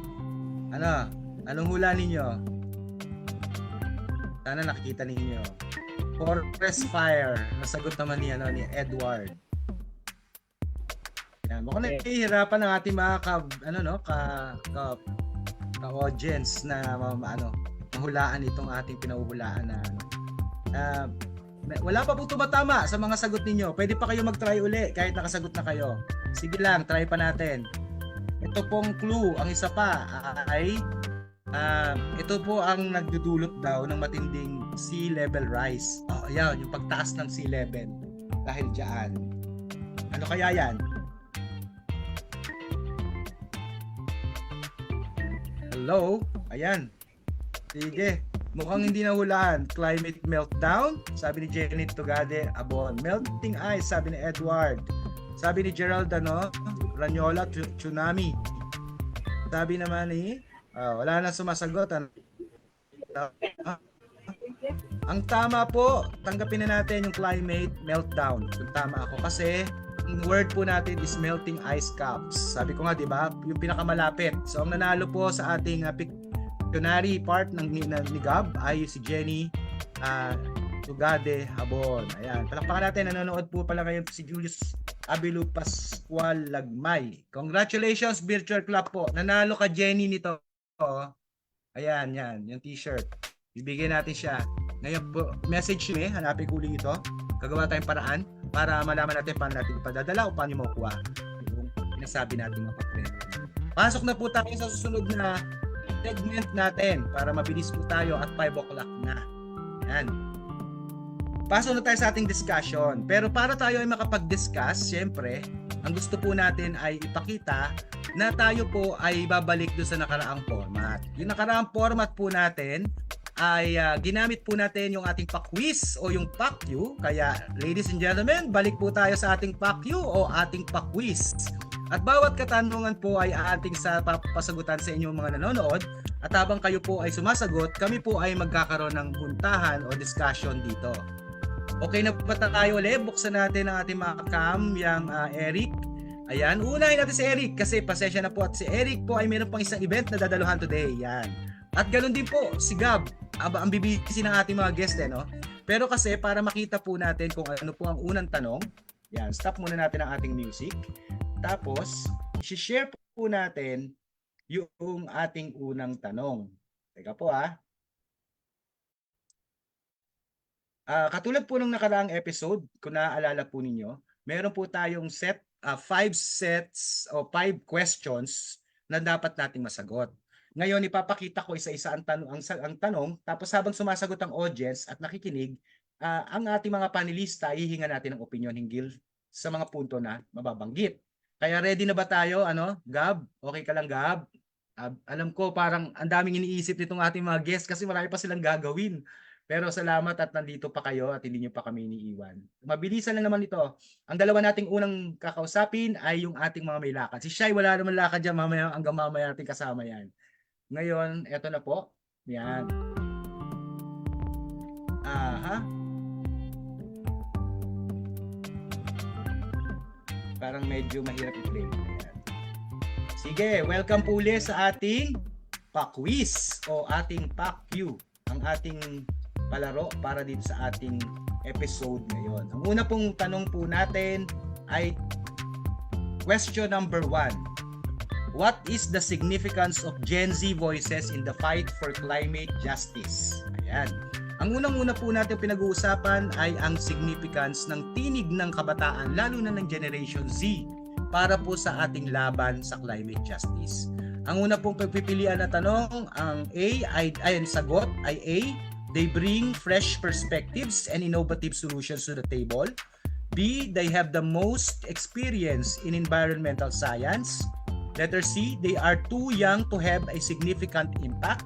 Anong hula ninyo? Sana nakikita ninyo. Forest fire. Nasagot naman ni Edward. Yan, mukhang nahihirapan ng ating mga ka-audience na mahulaan itong ating pinahuhulaan na wala pa po tumatama sa mga sagot ninyo. Pwede pa kayo mag-try uli kahit nakasagot na kayo. Sige lang, try pa natin. Ito pong clue, ang isa pa ay ito po ang nagdudulot daw ng matinding sea level rise. Ayan, yung pagtaas ng sea level. dahil diyan. Ano kaya yan? Hello? Ayan. Sige. Mukhang hindi nahulaan. Climate meltdown? Sabi ni Jenny Tugade Abon. Melting ice, sabi ni Edward. Sabi ni Gerald, Ranyola, tsunami. Sabi naman ni, wala na sumasagot. Ang tama po, tanggapin na natin yung climate meltdown. Kung tama ako. Kasi, ang word po natin is melting ice caps. Sabi ko nga, di ba? Yung pinakamalapit. So, ang nanalo po sa ating Pictionary part ni Gab ay si Jenny Tugade Habon. Ayan. Palakpakan natin. Nanonood po pala ngayon si Julius Abilu Pascual Lagmay. Congratulations, Virtual Club po. Nanalo ka, Jenny, nito. Ayan, yan. Yung t-shirt. Bibigyan natin siya. Ngayon po, message nyo hanapin ko ulit ito. Gagawa tayong paraan para malaman natin paano natin ipadadala o paano makukuha yung pinasabi natin mga papel. Pasok na po tayo sa susunod na segment natin para mabilis po tayo at 5 o'clock na. Yan. Pasok na tayo sa ating discussion. Pero para tayo ay makapag-discuss, syempre, ang gusto po natin ay ipakita na tayo po ay babalik doon sa nakaraang format. Yung nakaraang format po natin ay ginamit po natin yung ating pa-quiz o yung PAQ. Kaya, ladies and gentlemen, balik po tayo sa ating PAQ o ating pa-quiz. At bawat katanungan po ay ating papasagutan sa inyong mga nanonood. At habang kayo po ay sumasagot, kami po ay magkakaroon ng puntahan o discussion dito. Okay na ba tayo ulit? Buksan natin ang ating mga cam, yung Eric. Ayan, unahin natin si Eric kasi pasensya na po at si Eric po ay meron pang isang event na dadaluhan today. Yan. At ganoon din po si Gab, ang bibisi ng ating mga guest no? Pero kasi para makita po natin kung ano po ang unang tanong, yan, stop muna natin ang ating music. Tapos, i-share po natin yung ating unang tanong. Teka po katulad po nung nakaraang episode, kung naaalala po ninyo, meron po tayong 5 sets o 5 questions na dapat nating masagot. Ngayon, ipapakita ko isa-isa ang tanong, tapos habang sumasagot ang audience at nakikinig, ang ating mga panelista, hihinga natin ng opinion hinggil sa mga punto na mababanggit. Kaya ready na ba tayo? Gab? Okay ka lang, Gab? Alam ko parang ang daming iniisip nitong ating mga guests kasi marami pa silang gagawin. Pero salamat at nandito pa kayo at hindi nyo pa kami iniiwan. Mabilisan lang naman ito. Ang dalawa nating unang kakausapin ay yung ating mga may lakad. Si Shai, wala naman lakad dyan. Hanggang mamaya natin kasama yan. Ngayon, eto na po. Yan. Parang medyo mahirap i-play. Yan. Sige, welcome po ulit sa ating pa-quiz o ating PAQ. Ang ating palaro para dito sa ating episode ngayon. Ang una pong tanong po natin ay question number 1. What is the significance of Gen Z voices in the fight for climate justice? Ayan. Ang unang-una po natin pinag-uusapan ay ang significance ng tinig ng kabataan, lalo na ng Generation Z, para po sa ating laban sa climate justice. Ang una pong pagpipilian na tanong, ang ang sagot ay A, they bring fresh perspectives and innovative solutions to the table. B, they have the most experience in environmental science. Letter C, they are too young to have a significant impact.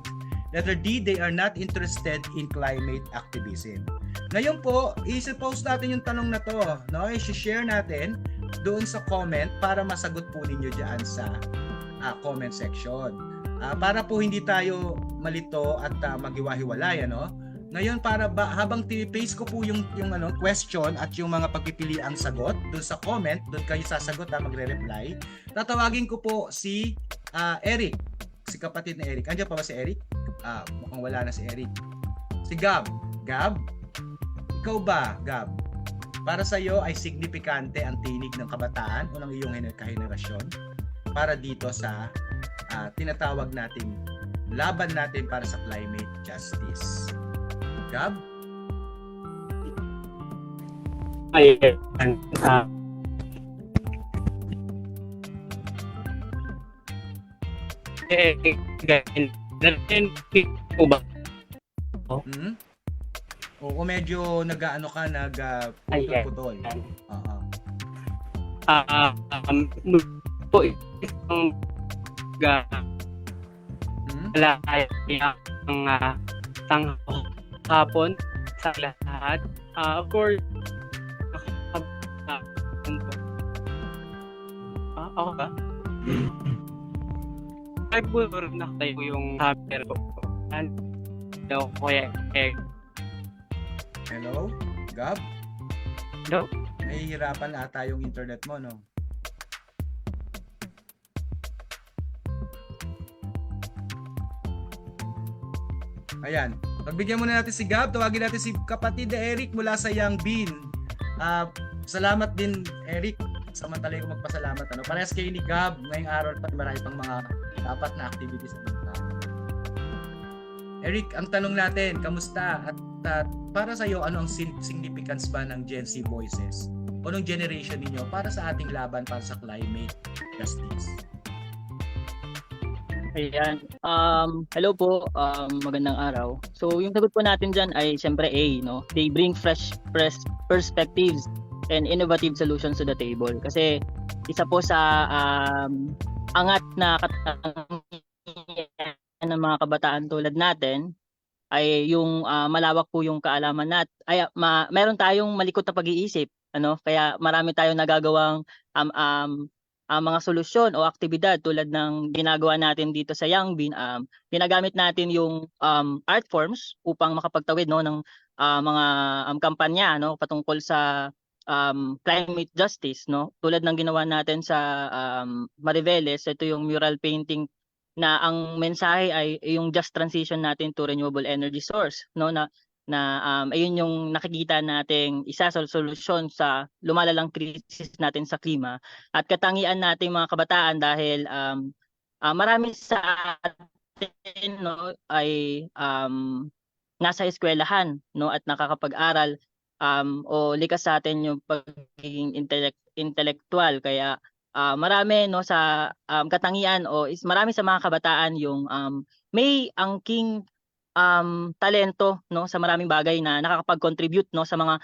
Letter D, they are not interested in climate activism. Ngayon po, i-post natin yung tanong na to, i-share natin doon sa comment para masagot po ninyo diyan sa comment section. Para po hindi tayo malito at maghiwa-hiwalay, Ngayon habang paste ko po yung question at yung mga pagpipiliang sagot doon sa comment, doon kayo sasagot magre-reply. Tatawagin ko po si Eric, si kapatid na Eric. Andiyan pa ba si Eric? Mukhang wala na si Eric. Si Gab. Gab? Ikaw ba, Gab? Para sa iyo ay signifikante ang tinig ng kabataan o ng iyong henerasyon para dito sa tinatawag nating laban natin para sa climate justice. Gab? O medyo nag-aano ka, Ayan. putol-putol. Oo. Po isang Hmm? ang hapon sa lahat. Of course, ako ba? Ay, puro nakatayo yung hammer ko. Ano, kuya, Hello? Gab? Hello? Nahihirapan ata yung internet mo, no? Ayan. Pagbigyan muna natin si Gab. Tawagin natin si kapatid na Eric mula sa Young Bean. Salamat din, Eric. Samantalay ko magpasalamat. Parehas kayo ni Gab. Ngayong araw pa marami pang mga dapat na activities sa banda. Eric, ang tanong natin, kamusta? At para sa iyo, ano ang significance ba ng Gen Z Voices? O ng generation ninyo para sa ating laban para sa climate justice? Ayan. Hello po. Magandang araw. So, yung sagot po natin dyan ay siyempre A, no? They bring fresh perspectives and innovative solutions to the table. Kasi isa po sa angat na katangian ng mga kabataan tulad natin ay yung malawak po yung kaalaman meron tayong malikot na pag-iisip, ano? Kaya marami tayong nagagawang mga solusyon o aktibidad tulad ng ginagawa natin dito sa Young Bean. Ginagamit natin yung art forms upang makapagtawid, no, ng mga kampanya, no, patungkol sa climate justice, no, tulad ng ginawa natin sa Mariveles. Ito yung mural painting na ang mensahe ay yung just transition natin to renewable energy source, no, na ayun yung nakikita nating isa sa solusyon sa lumalalang krisis natin sa klima at katangian nating mga kabataan dahil marami sa atin, no, ay nasa eskwelahan, no, at nakakapag-aral o likas sa atin yung pagiging intellectual. Kaya marami, no, sa katangian o marami sa mga kabataan yung may angking talento, no, sa maraming bagay na nakakapag-contribute, no, sa mga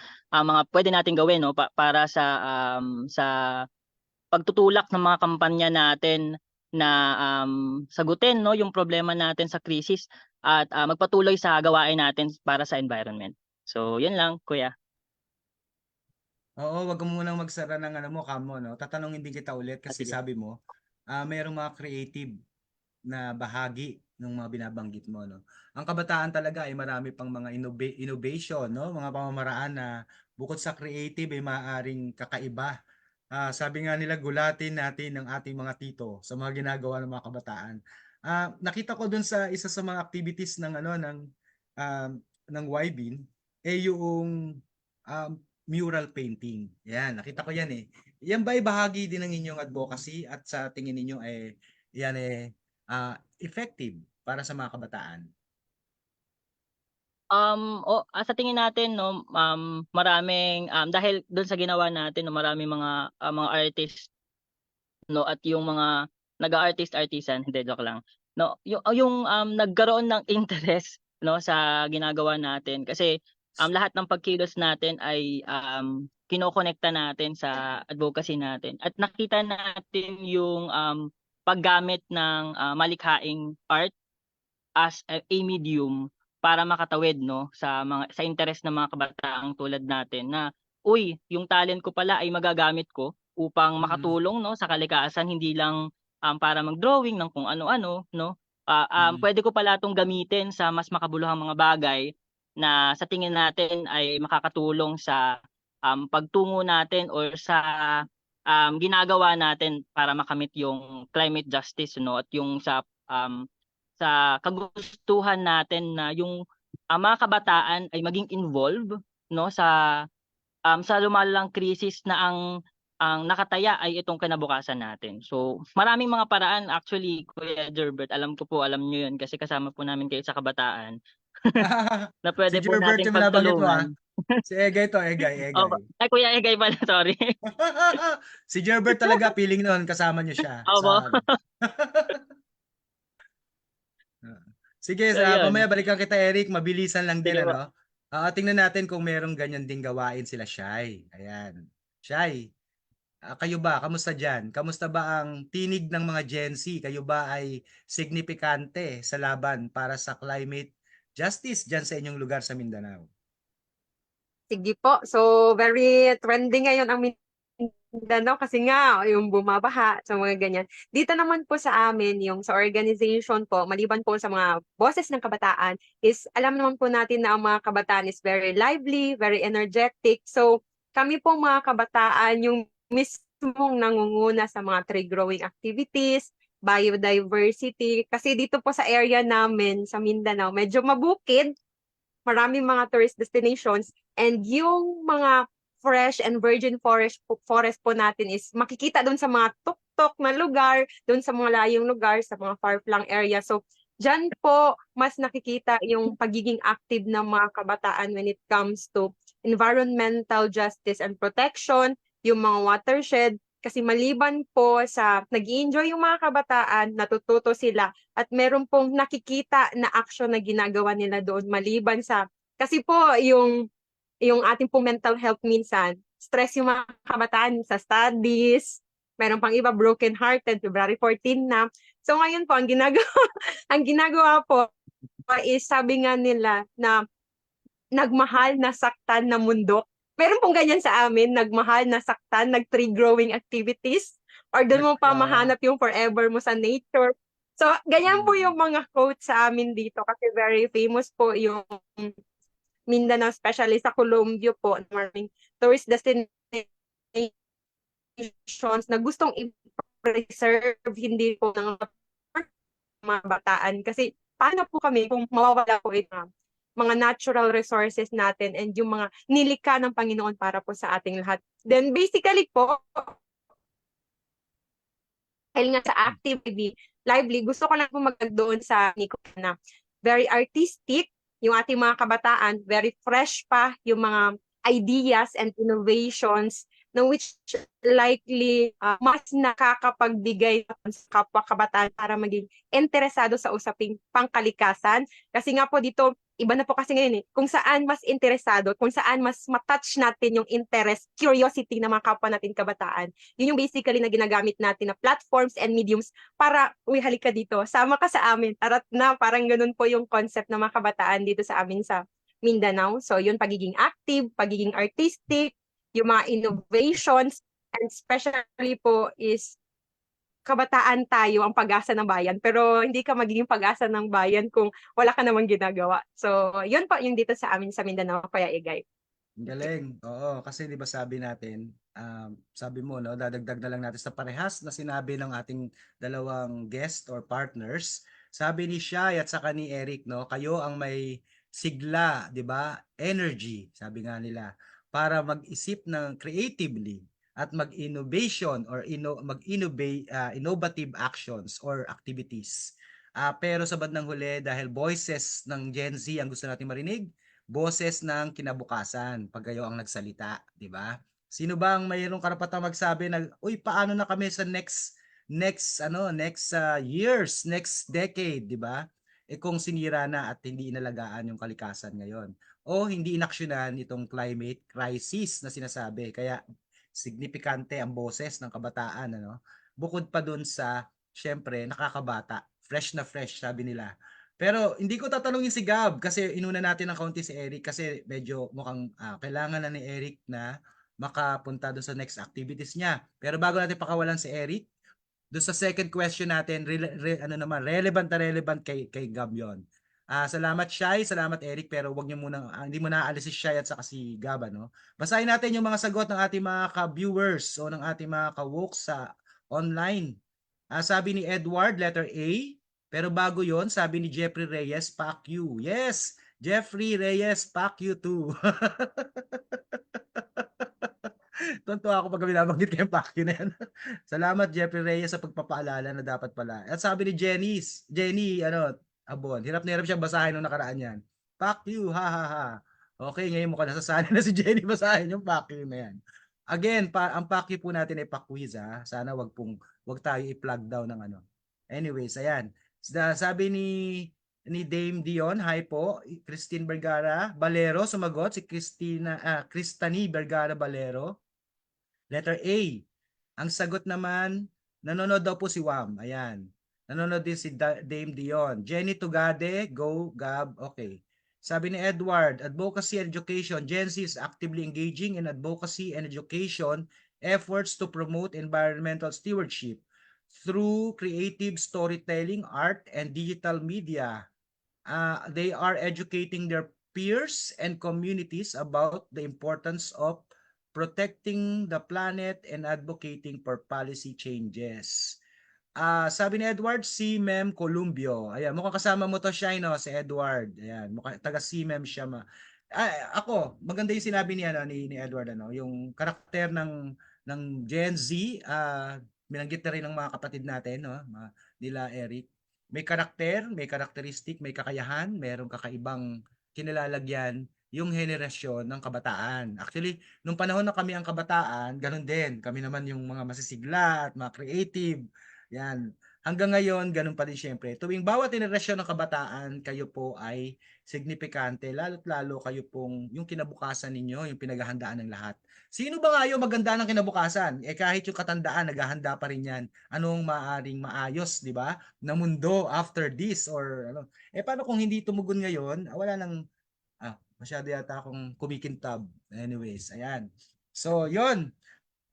pwede nating gawin, no, para sa pagtutulak ng mga kampanya natin na sagutin, no, yung problema natin sa krisis at magpatuloy sa gawain natin para sa environment. So, yan lang, kuya. Oo, wag mo munang magsara ng kamo, no? Tatanungin din kita ulit kasi Sige. sabi mo, mayroong mga creative na bahagi ng mga binabanggit mo, no? Ang kabataan talaga ay marami pang mga innovation, no? Mga pamamaraan na bukod sa creative ay maaaring kakaiba. Sabi nga nila, gulatin natin ang ating mga tito sa mga ginagawa ng mga kabataan. Nakita ko dun sa isa sa mga activities ng um, ng YBIN yung um, mural painting. Yan, nakita ko yan eh. Yan ba ay bahagi din ng inyong advocacy at sa tingin ninyo yan effective para sa mga kabataan? Sa tingin natin, no, maraming dahil doon sa ginawa natin, no, maraming mga artist, no, at yung mga artisan, hindi, joke lang. No, yung nagkaroon ng interest, no, sa ginagawa natin kasi lahat ng pagkilos natin ay kinokonekta natin sa advocacy natin at nakita natin yung paggamit ng malikhaing art as a medium para makatawid, no, sa interes ng mga kabataang tulad natin na yung talent ko pala ay magagamit ko upang makatulong, no, sa kalikasan, hindi lang para mag-drawing ng kung ano-ano, no. Pwede ko pala 'tong gamitin sa mas makabuluhang mga bagay na sa tingin natin ay makakatulong sa pagtungo natin or sa ginagawa natin para makamit yung climate justice, no, at yung sa kagustuhan natin na yung mga kabataan ay maging involved, no, sa lumalalang krisis na ang nakataya ay itong kinabukasan natin. So, maraming mga paraan actually, Kuya Gerbert, alam niyo 'yun kasi kasama po namin kayo sa kabataan na Si pwede po Gerbert nating yung binabanggit mo, pagtulungan. Si Egay to, Egay. Ay, Kuya Egay pala, sorry. Si Gerbert talaga, feeling noon kasama niyo siya Opo. sa Sige, So, yun. mamaya balikan kita, Eric. Mabilisan lang din, Sige po. ano? Tingnan natin kung merong ganyan ding gawain sila Shai. Ayan. Shai, kayo ba? Kamusta diyan? Kamusta ba ang tinig ng mga Gen Z? Kayo ba ay signifikante sa laban para sa climate justice diyan sa inyong lugar sa Mindanao? Sige po. So, very trending ngayon ang Mindanao kasi nga yung bumabaha sa mga ganyan. Dito naman po sa amin, yung sa organization po, maliban po sa mga boses ng kabataan, is alam naman po natin na ang mga kabataan is very lively, very energetic. So, kami po mga kabataan, yung mismong nangunguna sa mga tree growing activities, biodiversity. Kasi dito po sa area namin, sa Mindanao, medyo mabukid, maraming mga tourist destinations, and yung mga fresh and virgin forest po natin is makikita doon sa mga tuktok na lugar, doon sa mga layong lugar, sa mga far-flung area. So, dyan po mas nakikita yung pagiging active ng mga kabataan when it comes to environmental justice and protection, yung mga watershed, kasi maliban po sa nag-enjoy yung mga kabataan, natututo sila at meron pong nakikita na action na ginagawa nila doon maliban sa kasi po yung ating po mental health minsan stress yung mga kabataan sa studies, meron pang iba broken hearted February 14 na. So ngayon po ang ginagawa ang ginagawa po is sabi nga nila na nagmahal na saktan na mundo. Meron pong ganyan sa amin, nagmahal na saktan, nag-tree growing activities, or doon mo pa Ah, mahanap yung forever mo sa nature. So, ganyan po mm. yung mga quotes sa amin dito kasi very famous po yung Mindanao, especially sa Colombia po, maraming tourist destinations na gustong i-preserve, hindi po ng mga bataan. Kasi paano po kami kung mawawala po ito mga natural resources natin and yung mga nilikha ng Panginoon para po sa ating lahat. Then basically po, dahil nga sa active lively, gusto ko lang po doon sa Nico na very artistic, yung ating mga kabataan, very fresh pa yung mga ideas and innovations na which likely mas nakakapagbigay sa kapwa kabataan para maging interesado sa usaping pangkalikasan. Kasi nga po dito, iba na po kasi ngayon kung saan mas interesado, kung saan mas matouch natin yung interest, curiosity ng mga kapwa natin kabataan. Yun yung basically na ginagamit natin na platforms and mediums para, uy, halika dito, sama ka sa amin, tarat na, parang ganun po yung concept ng mga kabataan dito sa amin sa Mindanao. So yun, pagiging active, pagiging artistic, yung mga innovations, and especially po is kabataan tayo ang pag-asa ng bayan, pero hindi ka magiging pag-asa ng bayan kung wala ka namang ginagawa. So, yun po yung dito sa amin sa Mindanao, Kuya Igay. Ang galing. Oo, kasi 'di ba sabi natin, sabi mo 'no, dadagdag na lang natin sa parehas na sinabi ng ating dalawang guest or partners. Sabi ni Shai at saka ni Eric 'no, kayo ang may sigla, 'di ba? Energy, sabi nga nila, para mag-isip ng creatively at mag-innovation or innovative actions or activities. Pero sa bandang huli dahil voices ng Gen Z ang gusto nating marinig, boses ng kinabukasan pag kayo ang nagsalita, 'di ba? Sino ba ang mayroong karapatang magsabi na, "Uy, paano na kami sa next years, next decade," 'di ba? Kung sinira na at hindi inalagaan yung kalikasan ngayon o hindi inaksyonan itong climate crisis na sinasabi. Kaya signifikante ang boses ng kabataan ano. Bukod pa dun sa syempre nakakabata, fresh na fresh sabi nila. Pero hindi ko tatanungin si Gab kasi inuna natin ng kaunti si Eric kasi medyo mukhang kailangan na ni Eric na makapunta doon sa next activities niya. Pero bago natin pakawalan si Eric, doon sa second question natin, relevant na relevant kay Gab 'yon. Salamat Shai, salamat Eric, pero wag niyo muna hindi mo naaalis si Shai at saka si Gab ano. Basahin natin yung mga sagot ng ating mga ka-viewers o ng ating mga ka-woke sa online. Sabi ni Edward, letter A. Pero bago yon sabi ni Jeffrey Reyes, fuck you. Yes, Jeffrey Reyes, fuck you too. Tuntua ako pag binabanggit ko yung fuck you na yan. Salamat Jeffrey Reyes sa pagpapaalala na dapat pala. At sabi ni Jenny, Abon, hirap na hirap siya basahin nung nakaraan yan. Fuck you, ha ha ha. Okay, ngayon mukhang nasasanay na si Jenny basahin yung fuck you na yan. Again, ang fuck you po natin ay pa-quiz ha. Sana wag tayo i-plug down ng ano. Anyways, ayan. Sabi ni ni Dame Dion. Hi po. Christine Vergara Balero sumagot. Si Cristani Vergara Balero. Letter A. Ang sagot naman, nanonood daw po si Wam. Ayan. Nanonood din si Dame Dion. Jenny Tugade, go, Gab. Okay. Sabi ni Edward, advocacy and education. Gen Z is actively engaging in advocacy and education efforts to promote environmental stewardship through creative storytelling, art, and digital media. They are educating their peers and communities about the importance of protecting the planet and advocating for policy changes. Sabi ni Edward, si Mem Columbio. Ayan, mukhang kasama mo to siya, no? Si Edward. Ayan, mukhang taga si Mem siya. Ako, maganda yung sinabi niya, no, ni Edward, ano, yung karakter ng Gen Z, binanggit na rin ng mga kapatid natin, no? Nila Eric. May karakter, may karakteristik, may kakayahan, mayroong kakaibang kinilalagyan yung henerasyon ng kabataan. Actually, nung panahon na kami ang kabataan, ganun din. Kami naman yung mga masisigla at mga creative. Yan. Hanggang ngayon, ganun pa din syempre. Tuwing bawat henerasyon ng kabataan, kayo po ay signifikante. Lalo't lalo kayo pong yung kinabukasan ninyo, yung pinaghahandaan ng lahat. Sino ba nga yung maganda ng kinabukasan? Kahit yung katandaan, naghahanda pa rin yan. Anong maaring maayos, di ba? Na mundo after this or ano. Paano kung hindi tumugon ngayon? Wala nang masyado yata akong kumikintab. Anyways, ayan. So, yon.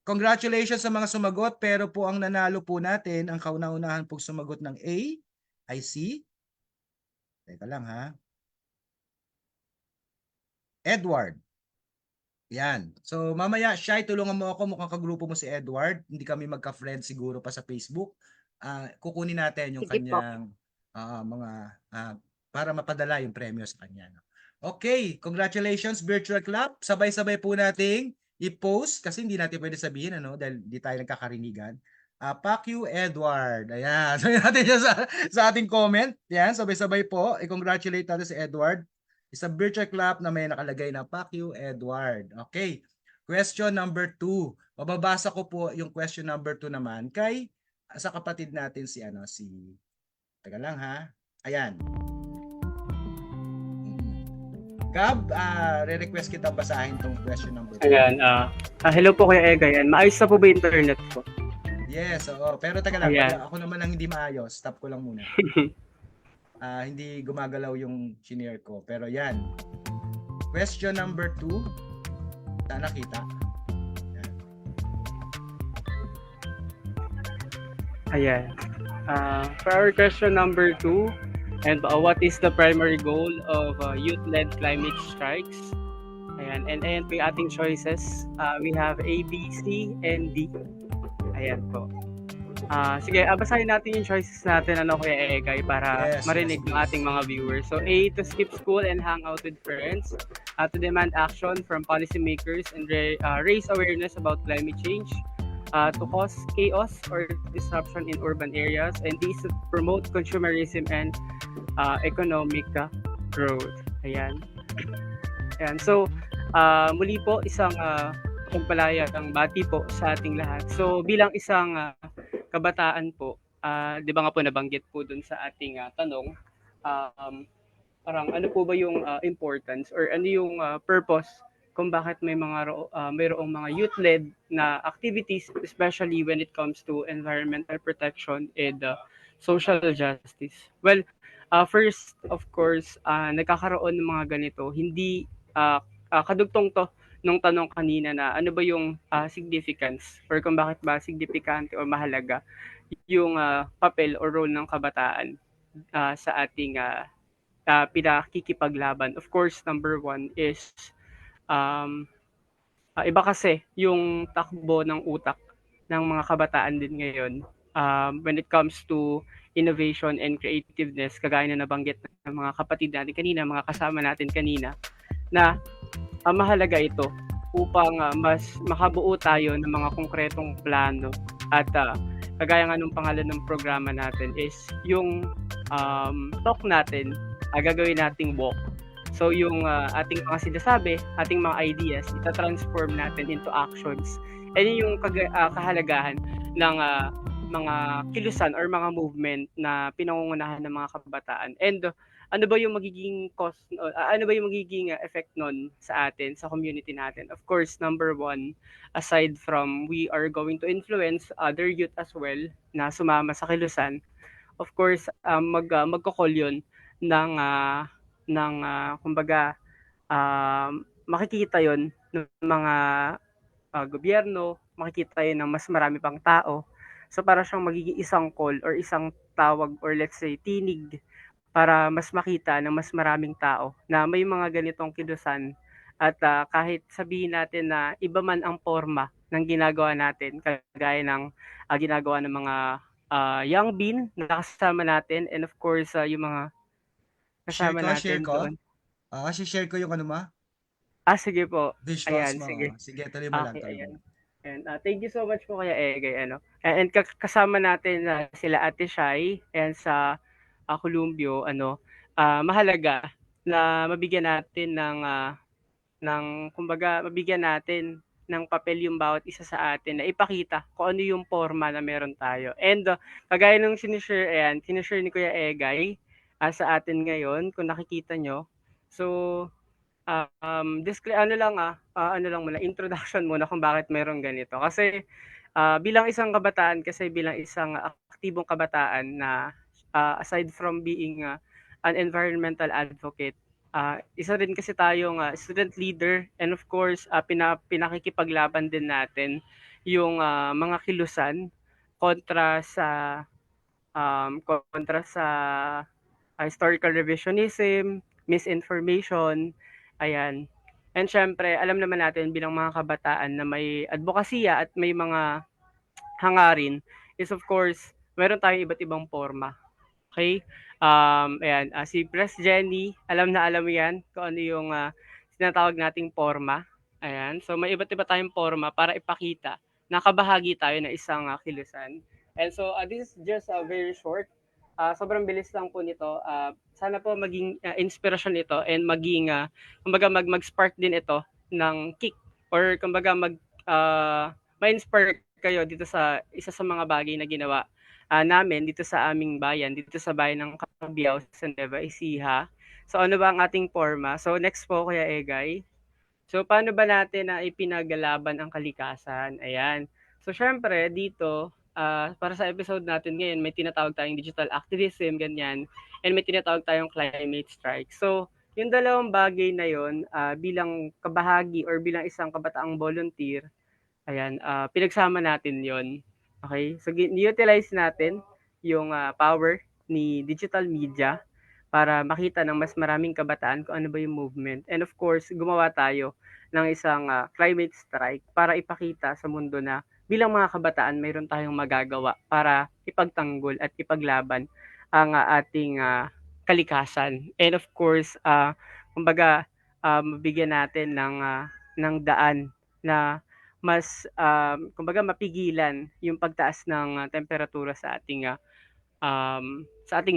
Congratulations sa mga sumagot, pero po ang nanalo po natin, ang kauna-unahan pong sumagot ng A, ay si, teka lang ha, Edward. Yan. So, mamaya, Shai, tulungan mo ako, mukhang kagrupo mo si Edward. Hindi kami magka-friend siguro pa sa Facebook. Kukunin natin yung Sige po. kanyang para mapadala yung premyo sa kanya. No? Okay, congratulations, virtual clap. Sabay-sabay po nating i-post kasi hindi natin pwede sabihin ano dahil di tayo nagkakarinigan. Pacu Edward. Ayan. Sabihin natin siya sa ating comment. Yan, sabay-sabay po. I-congratulate natin si Edward. Isang virtual clap na may nakalagay na Pacu Edward. Okay. Question number 2. Mababasa ko po yung question number 2 naman kay sa kapatid natin si Teka lang ha. Ayan. Gab, re-request kita basahin tong question number 2. Ayan, hello po Kuya Ega, yan. Maayos na po ba yung internet ko? Yes, oo. Pero taga lang, Ayan. ako naman ang hindi maayos. Stop ko lang muna. Hindi gumagalaw yung senior ko. Pero yan. Question number 2. Sana kita. Ayan. For our question number 2, and what is the primary goal of youth-led climate strikes? Ayan. And ayan po yung ating choices. We have A, B, C, and D. Ayan po. Sige, basahin natin yung choices natin Kuya Egay para marinig ng ating mga viewers. So A, to skip school and hang out with friends. To demand action from policymakers and raise awareness about climate change. To cause chaos or disruption in urban areas. And D, to promote consumerism and economic growth. Ayan. Ayan. So, muli po, isang pagpalayang bati po sa ating lahat. So, bilang isang kabataan po, di ba nga po nabanggit po dun sa ating tanong, parang ano po ba yung importance or ano yung purpose kung bakit may mayroong mga youth-led na activities, especially when it comes to environmental protection and social justice. Well, first, of course, nagkakaroon ng mga ganito, hindi kadugtong to nung tanong kanina na ano ba yung significance or kung bakit ba significante o mahalaga yung papel o role ng kabataan sa ating pinakikipaglaban. Of course, number 1 is iba kasi yung takbo ng utak ng mga kabataan din ngayon when it comes to innovation and creativeness, kagaya na nabanggit ng mga kapatid natin kanina, mga kasama natin kanina, na mahalaga ito upang mas makabuo tayo ng mga konkretong plano at kagaya nga nung pangalan ng programa natin is yung talk natin, gagawin nating walk. So yung ating mga sinasabi, ating mga ideas, ita-transform natin into actions. And yun yung kahalagahan ng mga kilusan or mga movement na pinangungunahan ng mga kabataan. And ano ba yung magiging cost, ano ba yung magiging effect nun sa atin, sa community natin. Of course, number one, aside from we are going to influence other youth as well na sumama sa kilusan, of course, magko-call yun ng kumbaga, makikita yon ng mga gobyerno, makikita yun ng mas marami pang tao. So para siyang magiging isang call or isang tawag or let's say tinig para mas makita ng mas maraming tao na may mga ganitong kilusan at kahit sabihin natin na iba man ang forma ng ginagawa natin kagaya ng ginagawa ng mga young bean na kasama natin and of course yung mga Share kasama ko, share natin ko. doon. Kasi share ko yung ano ma, Sige po. visuals Ayan, mo. sige. Sige, tuloy mo lang, Okay, tuloy mo ayan. lang. And thank you so much po Kuya Egay. And kasama natin sila Ate Shai and sa Columbio, mahalaga na mabigyan natin ng kumbaga, mabigyan natin ng papel yung bawat isa sa atin na ipakita kung ano yung forma na meron tayo. And kagaya nung sinishare ni Kuya Egay sa atin ngayon, kung nakikita nyo. So, ano lang muna, introduction muna kung bakit meron ganito. Kasi bilang isang kabataan, kasi bilang isang aktibong kabataan na aside from being an environmental advocate, isa rin kasi tayong student leader and of course, pinakikipaglaban din natin yung mga kilusan kontra sa kontra sa historical revisionism, misinformation, ayan. And syempre, alam naman natin bilang mga kabataan na may advokasya at may mga hangarin is of course, meron tayong iba't ibang forma. Okay? Ayan, si Press Jenny, alam na alam yan kung ano yung sinatawag nating forma. Ayan, so may iba't iba tayong forma para ipakita na kabahagi tayo ng isang kilusan. And so this is just very short. Sobrang bilis lang po nito. Sana po maging inspirasyon ito and maging kumbaga mag-spark din ito ng kick or kumbaga ma-inspire kayo dito sa isa sa mga bagay na ginawa namin dito sa aming bayan, dito sa bayan ng Cabiao sa Nueva Ecija. So ano ba ang ating forma? So next po Kuya Egay. So paano ba natin na ipinaglalaban ang kalikasan? Ayan. So syempre dito, para sa episode natin ngayon, may tinatawag tayong digital activism, ganyan, and may tinatawag tayong climate strike. So yung dalawang bagay na yon, bilang kabahagi or bilang isang kabataang volunteer, ayan, pinagsama natin yon. Okay? So utilize natin yung power ni digital media para makita ng mas maraming kabataan kung ano ba yung movement. And of course, gumawa tayo ng isang climate strike para ipakita sa mundo na bilang mga kabataan, mayroon tayong magagawa para ipagtanggol at ipaglaban ang ating kalikasan. And of course, kumbaga, mabigyan natin ng daan na mas kumbaga mapigilan yung pagtaas ng temperatura sa ating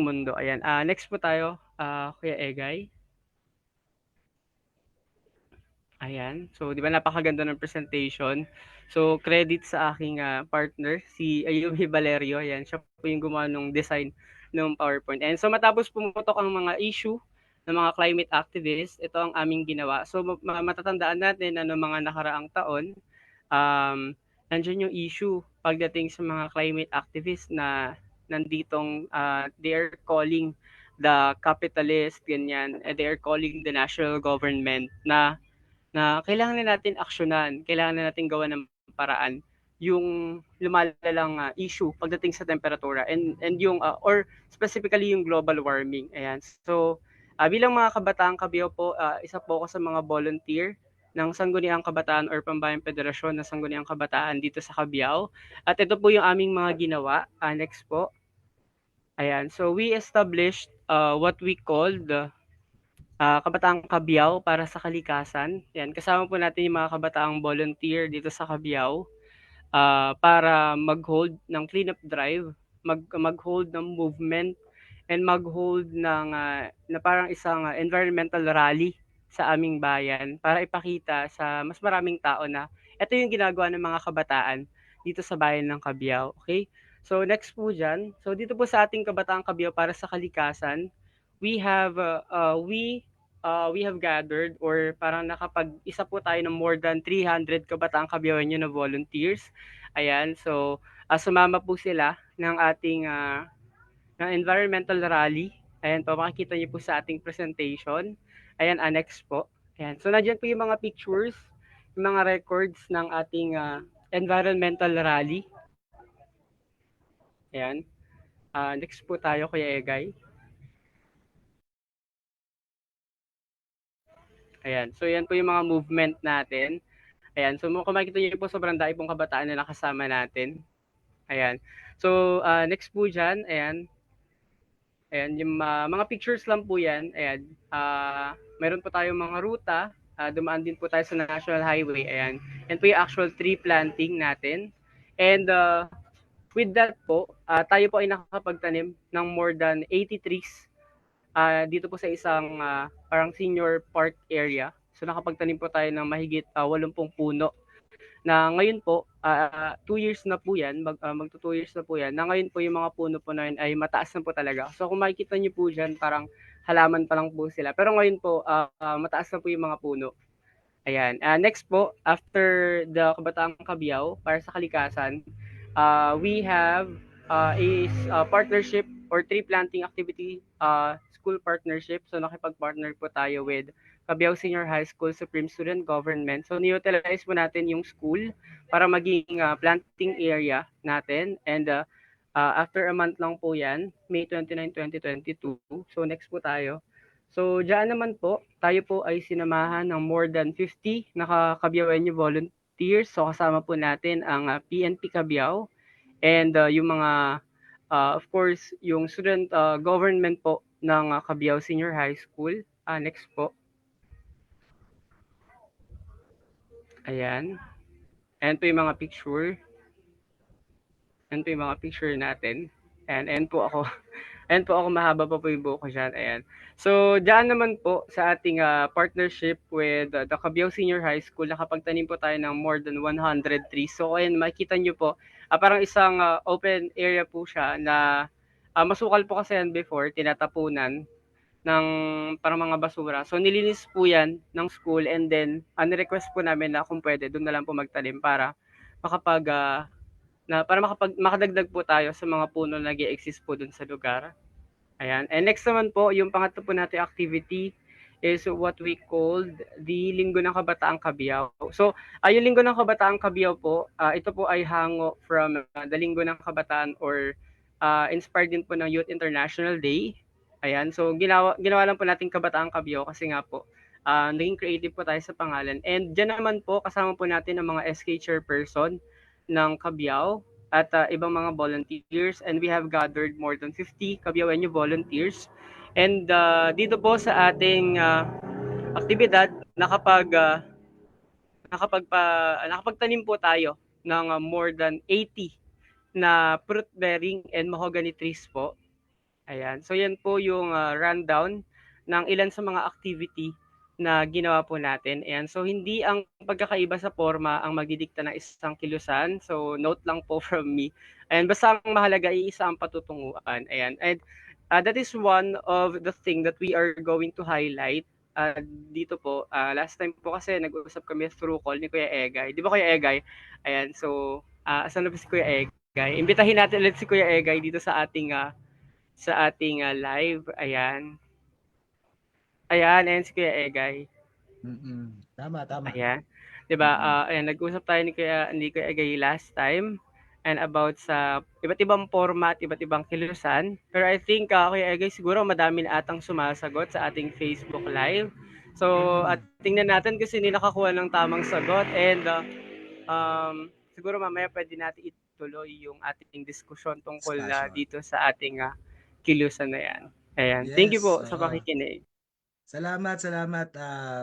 mundo. Ayan. Next po tayo, Kuya Egay. Ayan. So, di ba napakaganda ng presentation. So, credit sa aking partner, si Ayumi Valerio. Ayan, siya po yung gumawa ng design ng PowerPoint. And so, matapos pumutok ang mga issue ng mga climate activists, ito ang aming ginawa. So, matatandaan natin na noong mga nakaraang taon, nandiyan yung issue pagdating sa mga climate activists na nanditong they are calling the capitalist, ganyan, they are calling the national government na kailangan na natin aksyonan, kailangan na natin gawa ng paraan yung lumalalang issue pagdating sa temperatura and yung or specifically yung global warming. Ayan. So, bilang mga kabataang Cabiao po, isa po ako sa mga volunteer ng Sangguniang Kabataan or Pambayang Federasyon ng Sangguniang Kabataan dito sa Cabiao. At ito po yung aming mga ginawa. Next po. Ayan. So, we established what we called Kabataang Cabiao para sa kalikasan. Yan, kasama po natin yung mga kabataang volunteer dito sa Cabiao para mag-hold ng cleanup drive, mag-hold ng movement, and mag-hold ng na parang isang environmental rally sa aming bayan para ipakita sa mas maraming tao na ito yung ginagawa ng mga kabataan dito sa bayan ng Cabiao. Okay? So next po dyan. So dito po sa ating Kabataang Cabiao para sa kalikasan, we have gathered or parang nakapag-isa po tayo ng more than 300 Kabataang Kabiyawenyo na volunteers. Ayan, so sumama po sila ng ating ng environmental rally. Ayan po, makikita niyo po sa ating presentation. Ayan, annex po. Ayan. So, nandiyan po yung mga pictures, yung mga records ng ating environmental rally. Ayan. Next po tayo, Kuya Egay. Ayan. So, yan po yung mga movement natin. Ayan. So, kung makikita niyo po, sobrang dami pong kabataan na nakasama natin. Ayan. So, next po dyan, ayan. Ayan, yung mga pictures lang po yan. Ayan, meron po tayong mga ruta. Dumaan din po tayo sa National Highway. Ayan, yan po yung actual tree planting natin. And with that po, tayo po ay nakakapagtanim ng more than 80 trees dito po sa isang parang senior park area. So nakapagtanim po tayo ng mahigit 80 puno na ngayon po 2 years na po yan, magto 2 years na po yan, na ngayon po yung mga puno po na yun ay mataas na po talaga. So kung makikita niyo po dyan, parang halaman pa lang po sila. Pero ngayon po, mataas na po yung mga puno. Ayan. Next po, after the Kabataang Kabiyaw, para sa kalikasan, we have a partnership or tree planting activity, school partnership. So nakipag-partner po tayo with Cabiao Senior High School Supreme Student Government. So ni-utilize po natin yung school para maging planting area natin. And after a month lang po yan, May 29, 2022. So next po tayo. So diyan naman po, tayo po ay sinamahan ng more than 50 Cabiaoenyo volunteers. So kasama po natin ang PNP Cabiao and yung mga of course yung student government po ng Cabiao Senior High School. Next po. Ayan. Ayan po yung mga picture. Ayan po yung mga picture natin. Ayan po ako. Ayan po ako, mahaba pa po yung buhok ko dyan. Ayan. So, dyan naman po sa ating partnership with the Cabiao Senior High School, nakapagtanim po tayo ng more than 100 trees. So, ayan, makikita nyo po, parang isang open area po siya na masukal po kasi yan before, tinatapunan ng parang mga basura. So nilinis po yan ng school and then ni-request po namin na kung pwede doon na lang po magtanim para makadagdag po tayo sa mga puno na nag-exist po doon sa lugar. Ayan. And next naman po, yung pangatlo po natin activity is what we called the Linggo ng Kabataang Kabiyaw. So, yung Linggo ng Kabataang Kabiyaw po, ito po ay hango from the Linggo ng Kabataan or inspired din po ng Youth International Day. Ayan, so ginawa lang po natin Kabataang Kabiyaw kasi nga po, naging creative po tayo sa pangalan. And dyan naman po, kasama po natin ang mga SK chairperson ng Cabiao at ibang mga volunteers. And we have gathered more than 50 Cabiaoenyo volunteers. And dito po sa ating aktibidad, nakapagtanim po tayo ng more than 80 na fruit-bearing and mahogany trees po. Ayan. So yan po yung rundown ng ilan sa mga activity na ginawa po natin. Ayan. So hindi ang pagkakaiba sa forma ang magdidikta ng isang kilusan. So note lang po from me. Ayan. Basta ang mahalaga iisa ang patutunguhan. Ayan. And that is one of the thing that we are going to highlight dito po. Last time po kasi nag-uusap kami through call ni Kuya Egay. Di ba Kuya Egay? Ayan. So asan na ba si Kuya Egay? Imbitahin natin ulit si Kuya Egay dito sa ating live. Ayan. Ayan si Kuya Egay. Tama. Ayan. 'Di ba? Ayan, nag-usap tayo ni Kuya Egay last time and about sa iba't ibang format, iba't ibang kilusan. Pero I think Kuya Egay siguro madami na atang sumasagot sa ating Facebook live. So, at tingnan natin kasi hindi nakakuha ng tamang sagot and siguro mamaya pwede natin ituloy yung ating diskusyon tungkol dito sa ating kilusan na yan. Ayan. Yes, thank you po sa pakikinig. Salamat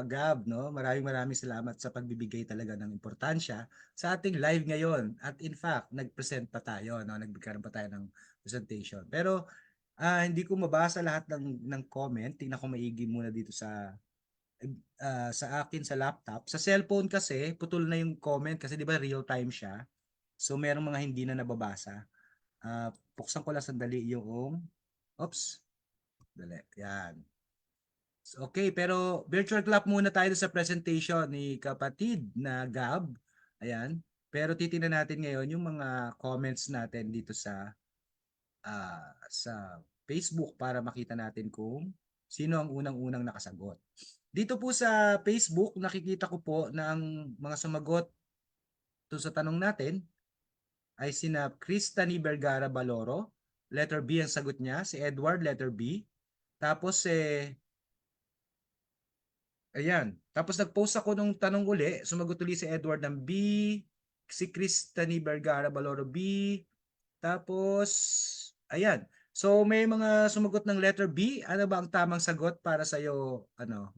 Gab, no? Maraming salamat sa pagbibigay talaga ng importansya sa ating live ngayon. At in fact, nag-present pa tayo, no? Nagkaroon pa tayo ng presentation. Pero hindi ko mabasa lahat ng comment. Tingnan ko maigi muna dito sa akin sa laptop. Sa cellphone kasi, putol na yung comment kasi di ba real time siya. So merong mga hindi na nababasa. Buksan ko lang sandali yung oops. Dali. Yan. So, okay, pero virtual clap muna tayo sa presentation ni kapatid na Gab. Ayan. Pero titingnan natin ngayon yung mga comments natin dito sa Facebook para makita natin kung sino ang unang-unang nakasagot. Dito po sa Facebook, nakikita ko po na ang mga sumagot to sa tanong natin ay sina Cristani Vergara Baloro. Letter B ang sagot niya. Si Edward, letter B. Tapos ayan. Tapos nag-post ako nung tanong uli. Sumagot uli si Edward ng B. Si Cristani Vergara Baloro B. Tapos, ayan. So, may mga sumagot ng letter B. Ano ba ang tamang sagot para sa'yo,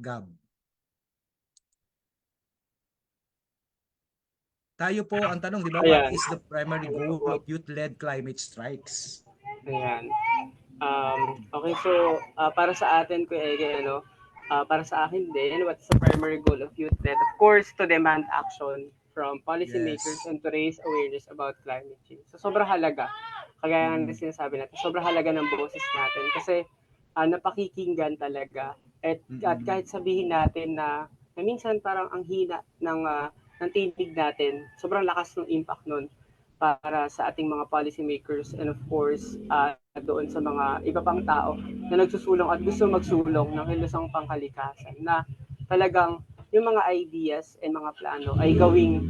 Gab? Tayo po ang tanong, di ba? Ayan. What is the primary goal of youth-led climate strikes? Ayan. Okay, so para sa atin, Kuya Ege, para sa akin din, what is the primary goal of YouthNet? Of course, to demand action from policymakers Yes. and to raise awareness about climate change. So sobrang halaga. Kagaya ng sinasabi natin, sobrang halaga ng boses natin kasi napakikinggan talaga. At kahit sabihin natin na minsan parang ang hina ng tinig natin, sobrang lakas ng impact nun para sa ating mga policymakers and of course doon sa mga iba pang tao na nagsusulong at gusto magsulong ng hilusang pangkalikasan na talagang yung mga ideas and mga plano ay gawing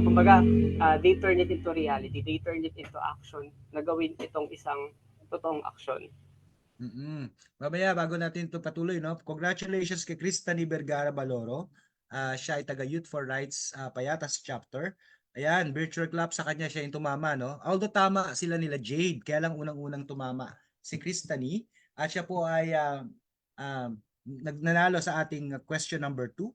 kumbaga they turn it into reality, they turn it into action, na gawin itong isang totoong action. Mamaya bago natin ito patuloy, no? Congratulations kay Cristani Vergara Baloro. Siya ay taga Youth for Rights Payatas chapter. Ayan, virtual clap sa kanya, siya yung tumama, no? Although tama sila nila Jade, kaya lang unang-unang tumama si Cristani. At siya po ay nagnanalo sa ating question number 2.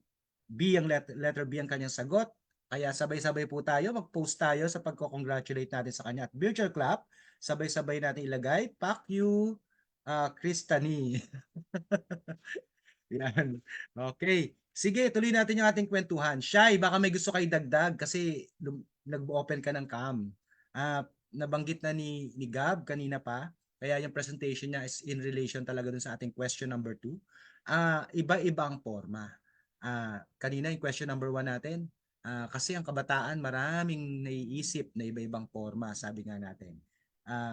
B ang letter B ang kanyang sagot. Kaya sabay-sabay po tayo, mag-post tayo sa pagko-congratulate natin sa kanya. At virtual clap, sabay-sabay natin ilagay. Pak you, Cristani. Yan. Okay. Sige, tuloy natin yung ating kwentuhan. Shai, baka may gusto kayo idagdag kasi nag-open ka ng cam. Nabanggit na ni Gab kanina pa, kaya yung presentation niya is in relation talaga dun sa ating question number 2. Iba-iba ang forma. Kanina yung question number 1 natin, kasi ang kabataan maraming naiisip na iba-ibang forma, sabi nga natin.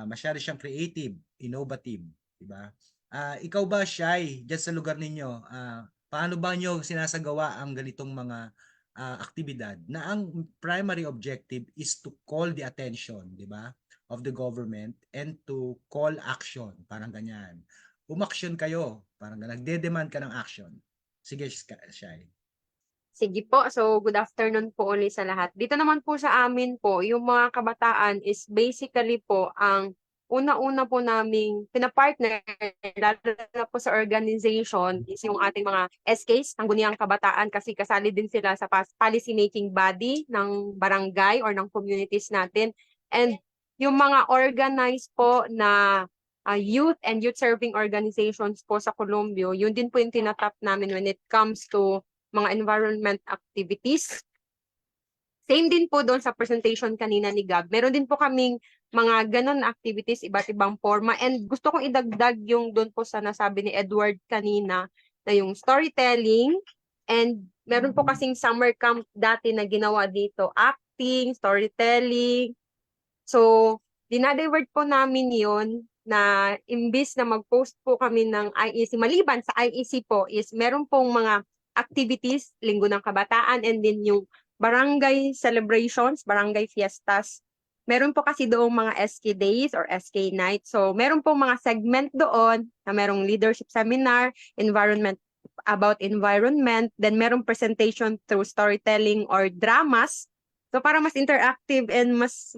Masyado siyang creative, innovative, diba? Ikaw ba, Shai, dyan sa lugar ninyo, paano ba nyo sinasagawa ang ganitong mga aktibidad na ang primary objective is to call the attention, di ba, of the government and to call action, parang ganyan. Umaksyon kayo, parang nagde-demand ka ng action. Sige, Shai. Sige po. So, good afternoon po ulit sa lahat. Dito naman po sa amin po, yung mga kabataan is basically po ang una-una po naming pinapartner, lalo na po sa organization, is yung ating mga SKs, Sangguniang Kabataan, kasi kasali din sila sa policy making body ng barangay or ng communities natin. And yung mga organized po na youth and youth serving organizations po sa Colombia, yun din po yung tinatap namin when it comes to mga environment activities. Same din po doon sa presentation kanina ni Gab. Meron din po kaming mga ganon na activities, iba't ibang forma. And gusto kong idagdag yung doon po sa nasabi ni Edward kanina na yung storytelling. And meron po kasing summer camp dati na ginawa dito. Acting, storytelling. So, dinadivert po namin yon na imbis na mag-post po kami ng IEC, maliban sa IEC po is meron pong mga activities, Linggo ng Kabataan, and then yung barangay celebrations, barangay fiestas. Meron po kasi doong mga SK days or SK night. So, meron po mga segment doon na merong leadership seminar, about environment, then merong presentation through storytelling or dramas. So, para mas interactive and mas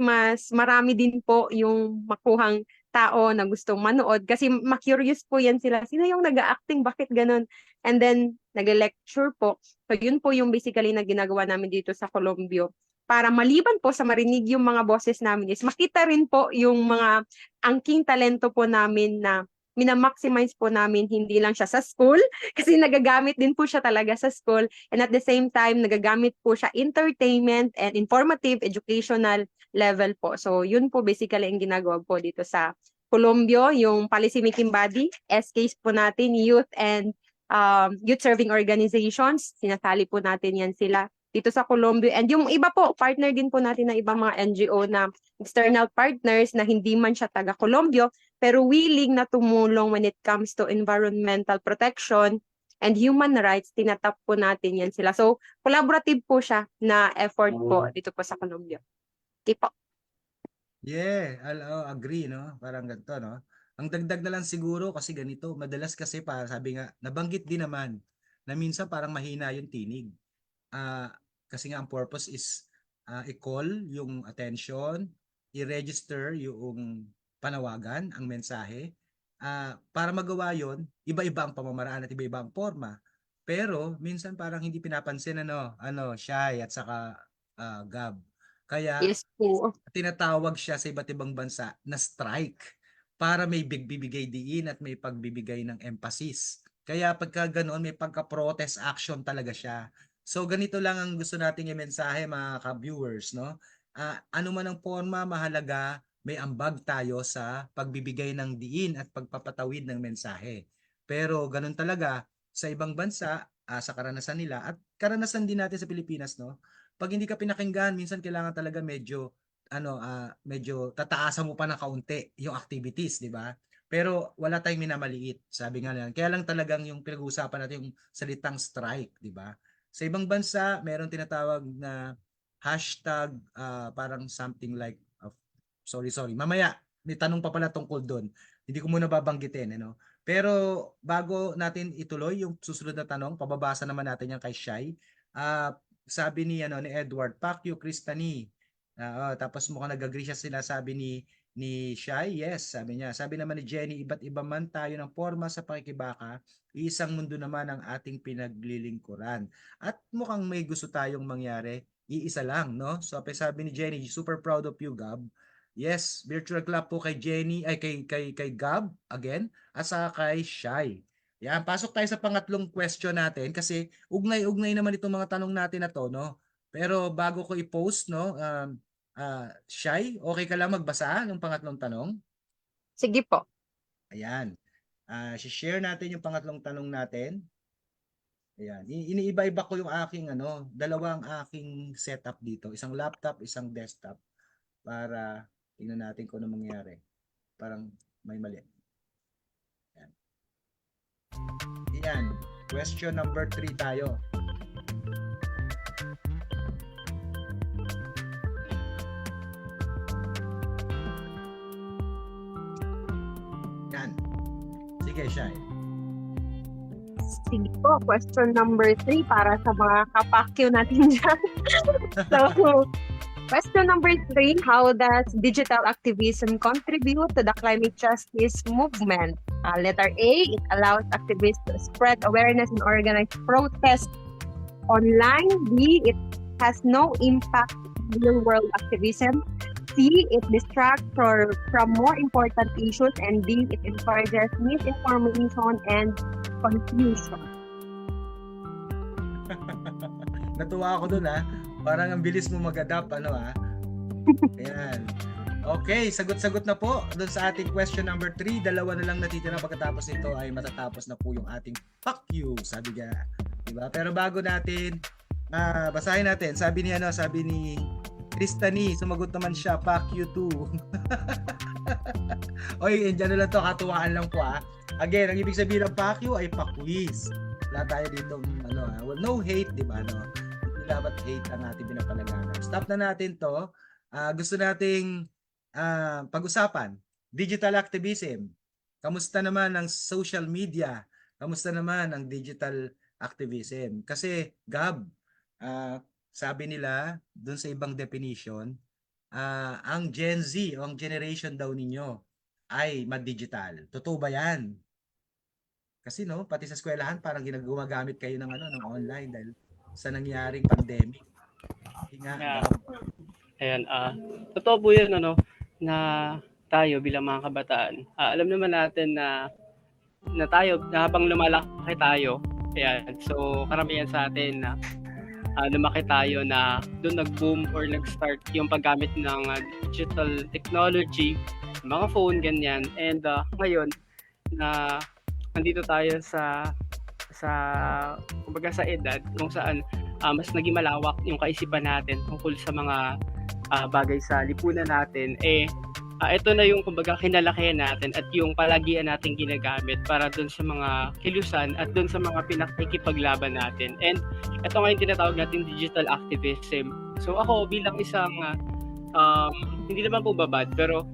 marami din po yung makuhang tao na gustong manood kasi ma-curious po yan sila. Sino yung nag-acting? Bakit ganun? And then, nag-lecture po. So, yun po yung basically na ginagawa namin dito sa Colombia. Para maliban po sa marinig yung mga boses namin is makita rin po yung mga angking talento po namin na minamaximize po namin hindi lang siya sa school kasi nagagamit din po siya talaga sa school and at the same time nagagamit po siya entertainment and informative educational level po. So, yun po basically ang ginagawa po dito sa Colombio, yung policy making body, SKs po natin, youth and youth serving organizations, sinasali po natin yan sila dito sa Colombia. And yung iba po, partner din po natin ng ibang mga NGO na external partners na hindi man siya taga Colombia, pero willing na tumulong when it comes to environmental protection and human rights, tinatap po natin yan sila. So, collaborative po siya na effort po dito po sa Colombia. Okay po. Yeah, agree, no? Parang ganito, no? Ang dagdag na lang siguro kasi ganito, madalas kasi sabi nga, nabanggit din naman na minsan parang mahina yung tinig. Kasi nga ang purpose is i-call yung attention, i-register yung panawagan, ang mensahe. Para magawa yon, iba-iba ang pamamaraan at iba-iba ang forma. Pero minsan parang hindi pinapansin Shai at saka Gab. Kaya Yes po. tinatawag siya sa iba't ibang bansa na strike para may bibigay diin at may pagbibigay ng emphasis. Kaya pagka ganoon, may pagka-protest action talaga siya. So ganito lang ang gusto nating i-mensahe mga ka-viewers, no? Ano man ang forma, mahalaga may ambag tayo sa pagbibigay ng diin at pagpapatawid ng mensahe. Pero ganun talaga sa ibang bansa, sa karanasan nila at karanasan din natin sa Pilipinas, no? Pag hindi ka pinakinggan, minsan kailangan talaga medyo tataasan mo pa ng kaunti yung activities, di ba? Pero wala tayong minamaliit, sabi nga lang. Kaya lang talagang yung pinag-uusapan natin yung salitang strike, di ba? Sa ibang bansa, meron tinatawag na hashtag, parang something like, sorry, mamaya, may tanong pa pala tungkol doon. Hindi ko muna babanggitin, ano? Pero bago natin ituloy yung susunod na tanong, pababasa naman natin yan kay Shai. Sabi ni Edward, Pacquiao, Cristani. Tapos mukhang nag-agree siya sila, sabi ni Shai, yes, sabi niya. Sabi naman ni Jenny, iba't iba man tayo ng forma sa pakikibaka, isang mundo naman ang ating pinaglilingkuran. At mukhang may gusto tayong mangyari, iisa lang, no? So sabi ni Jenny, super proud of you, Gab. Yes, virtual clap po kay Jenny, ay kay Gab again, at saka kay Shai. Yan, pasok tayo sa pangatlong question natin kasi ugnay-ugnay naman itong mga tanong natin na to, no? Pero bago ko i-post, no, Shai, okay ka lang magbasa ng pangatlong tanong? Sige po. Ayan. Si-share natin yung pangatlong tanong natin. Ayan. Iniiba-iba ko yung aking dalawang aking setup dito. Isang laptop, isang desktop para tingnan natin kung ano mangyayari. Parang may mali. Ayan. Ayan. Question number 3 tayo. Yan. Sige, Shai. Sige po, question number 3 para sa mga kapakyo natin dyan. So, question number 3, how does digital activism contribute to the climate justice movement? Letter A, it allows activists to spread awareness and organize protests online. B, it has no impact on real-world activism. C, it distracts from more important issues. And D, it encourages misinformation and confusion. Natuwa ako dun Parang ang bilis mo mag-adapt Ayan. Okay, sagot-sagot na po dun sa ating question number 3. Dalawa na lang natitira pagkatapos nito ay matatapos na po yung ating fuck you, sabi niya. Diba? Pero bago natin basahin natin, sabi ni Cristani, sumagot naman siya, fuck you too. Oy, dyan na lang to, katuwaan lang po Again, ang ibig sabihin ng fuck you ay pa-quiz. Wala tayo dito, no hate, di ba? Hindi dapat hate ang ating pinapalaganap. Stop na natin to. Gusto nating pag-usapan, digital activism. Kamusta naman ang social media? Kamusta naman ang digital activism? Kasi, Gab, sabi nila, dun sa ibang definition, ang Gen Z o ang generation daw ninyo ay mad-digital. Totoo ba yan? Kasi pati sa eskwelahan parang gumagamit kayo ng ng online dahil sa nangyaring pandemic. Yeah. Ayan, totoo po yun, na tayo bilang mga kabataan. Alam naman natin na tayo, na habang lumalaki tayo, ayan, so karamihan sa atin na lumaki tayo na doon nag-boom or nag-start yung paggamit ng digital technology. mga phone, ganyan. And ngayon, na nandito tayo sa kumbaga sa edad kung saan mas naging malawak yung kaisipan natin tungkol sa mga bagay sa lipunan natin, ito na yung kumbaga kinalakihan natin at yung palagian natin ginagamit para dun sa mga kilusan at dun sa mga pinakikipaglaban natin. And ito nga yung tinatawag natin digital activism. So ako bilang isang hindi naman po babad, pero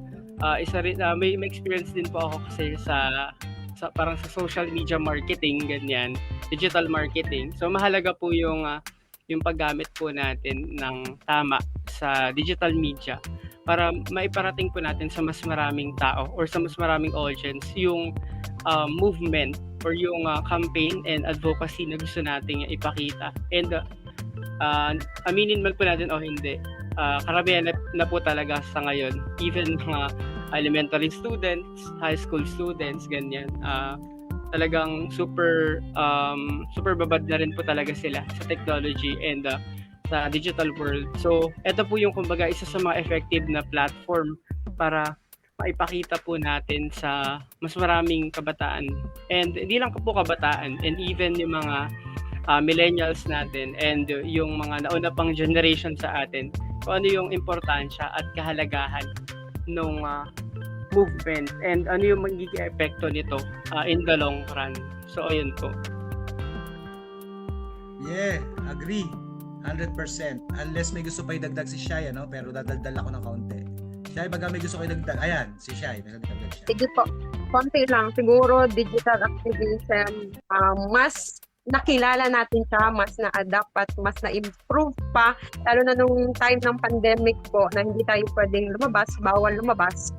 isa rin may experience din po ako kasi sa parang sa social media marketing, ganyan, digital marketing. So mahalaga po yung paggamit po natin ng tama sa digital media para maiparating po natin sa mas maraming tao or sa mas maraming audience yung movement or yung campaign and advocacy na gusto nating ipakita. And aminin man po natin o hindi, karamihan na po talaga sa ngayon, even mga elementary students, high school students, ganyan, talagang super babad na rin po talaga sila sa technology and sa digital world. So, ito po yung kumbaga isa sa mga effective na platform para maipakita po natin sa mas maraming kabataan. And hindi lang po kabataan, and even yung mga millennials natin and yung mga nauna pang generation sa atin, kung ano yung importansya at kahalagahan ng movement and ano yung magiging epekto nito in the long run. So, ayun po. Yeah, agree. 100%. Unless may gusto pa idagdag si Shai, ano? Pero dadaldal ako ng kaunti. Shai, baga may gusto kayo idagdag. Ayan, si Shai. May dagdag siya. Sige po. Konti lang. Siguro, digital activism, mas nakilala natin siya, mas na-adapt at mas na-improve pa. Lalo na nung time ng pandemic po na hindi tayo pwedeng lumabas, bawal lumabas.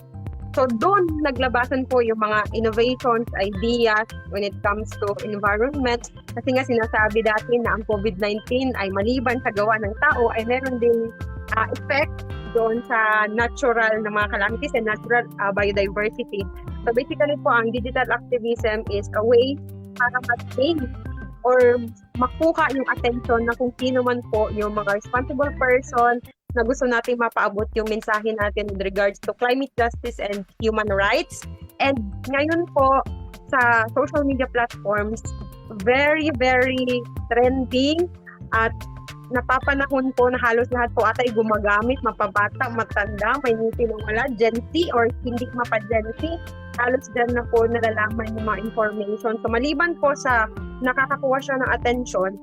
So doon naglabasan po yung mga innovations, ideas when it comes to environment. Kasi nga sinasabi dati na ang COVID-19 ay maliban sa gawa ng tao ay meron din effect doon sa natural na mga calamities and natural biodiversity. So basically po ang digital activism is a way para ma-change or makuha yung attention na kung sino man po yung mga responsible person na gusto natin mapaabot yung mensahe natin with regards to climate justice and human rights. And ngayon po sa social media platforms, very, very trending at napapanahon po na halos lahat po ata ay gumagamit, mapabata, matanda, may ngiti ng wala, Gen Z or hindi mapa-Gen Z. Halos dyan na po nalalaman yung mga information. So maliban po sa nakakakuha siya ng attention,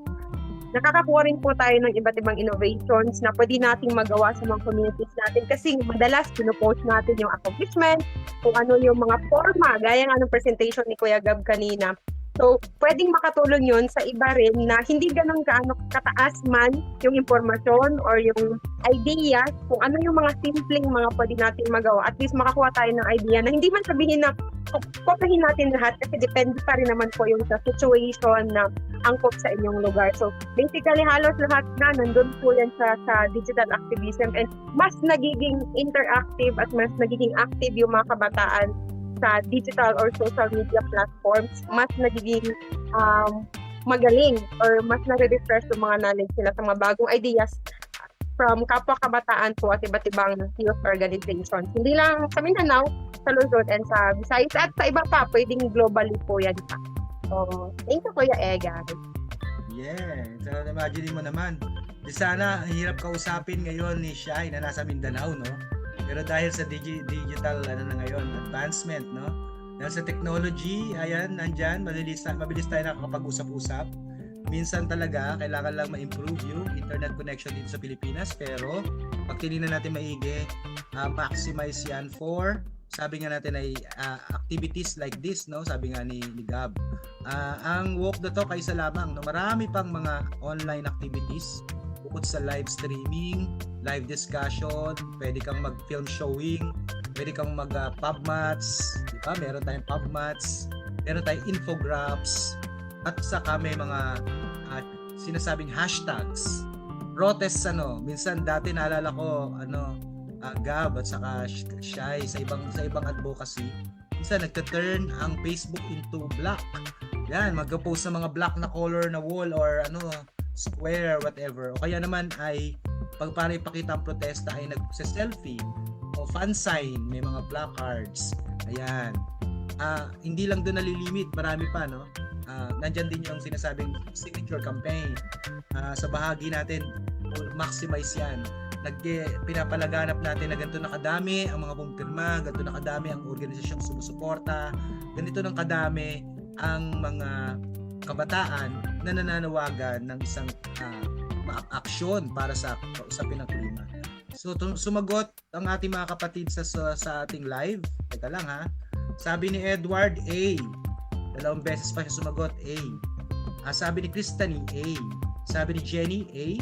nakakakuha rin po tayo ng iba't ibang innovations na pwede nating magawa sa mga communities natin kasi madalas pinopost natin yung accomplishment, kung ano yung mga forma, gaya ng anong presentation ni Kuya Gab kanina. So, pwedeng makatulong yun sa iba rin na hindi ganun kaano kataas man yung impormasyon or yung idea kung ano yung mga simpleng mga pwede natin magawa. At least makakuha tayo ng idea na hindi man sabihin na kopihin natin lahat kasi depende pa rin naman po yung sa situation na angkop sa inyong lugar. So, basically, halos lahat na nandun po yan sa digital activism and mas nagiging interactive at mas nagiging active yung mga kabataan sa digital or social media platforms, mas nagiging magaling or mas nare-refresh yung mga knowledge nila sa mga bagong ideas from kapwa kabataan po at iba't ibang youth organizations. Hindi lang sa Mindanao, sa Luzon and sa Visayas at sa iba pa, pwedeng globally po yan pa. So, thank you Kuya Egan. Yeah, so imagine mo naman. Di sana, ang hirap kausapin ngayon ni Shai na nasa Mindanao, no? Pero dahil sa digital na ngayon, advancement, no? Dahil sa technology, ayan, nandyan, mabilis tayo nakakapag-usap-usap. Minsan talaga, kailangan lang ma-improve yung internet connection dito sa Pilipinas. Pero, pag tinignan natin maigi, maximize yan for, sabi nga natin ay activities like this, no? Sabi nga ni Gab. Ang Walk the Talk ay isa lamang, no? Marami pang mga online activities bukod sa live streaming, live discussion, pwede kang mag-film showing, pwede kang mag-pub mats, di ba? Meron tayong pub mats, meron tayong infographs, at saka may mga sinasabing hashtags, protests, minsan dati naalala ko, Gab at saka Shai sa ibang advocacy, minsan nagta-turn ang Facebook into black. Yan, mag-post sa mga black na color na wall or square, whatever. O kaya naman ay para ipakita ang protesta ay nagse-selfie. o fan sign, may mga placards. Ayan. Hindi lang doon nalilimit, marami pa, no? Nandyan din yung sinasabing signature campaign. Sa bahagi natin, maximize yan. Pinapalaganap natin na ganito na kadami ang mga pumpirma, ganito na kadami ang organisasyong sumusuporta, ganito na kadami ang mga kabataan na nananawagan ng isang aksyon para sa usapin ng klima. So sumagot ang ating mga kapatid sa ating live. Teka lang ha. Sabi ni Edward, A. 2 beses pa siya sumagot, A. Sabi ni Cristany, A. Sabi ni Jenny, A.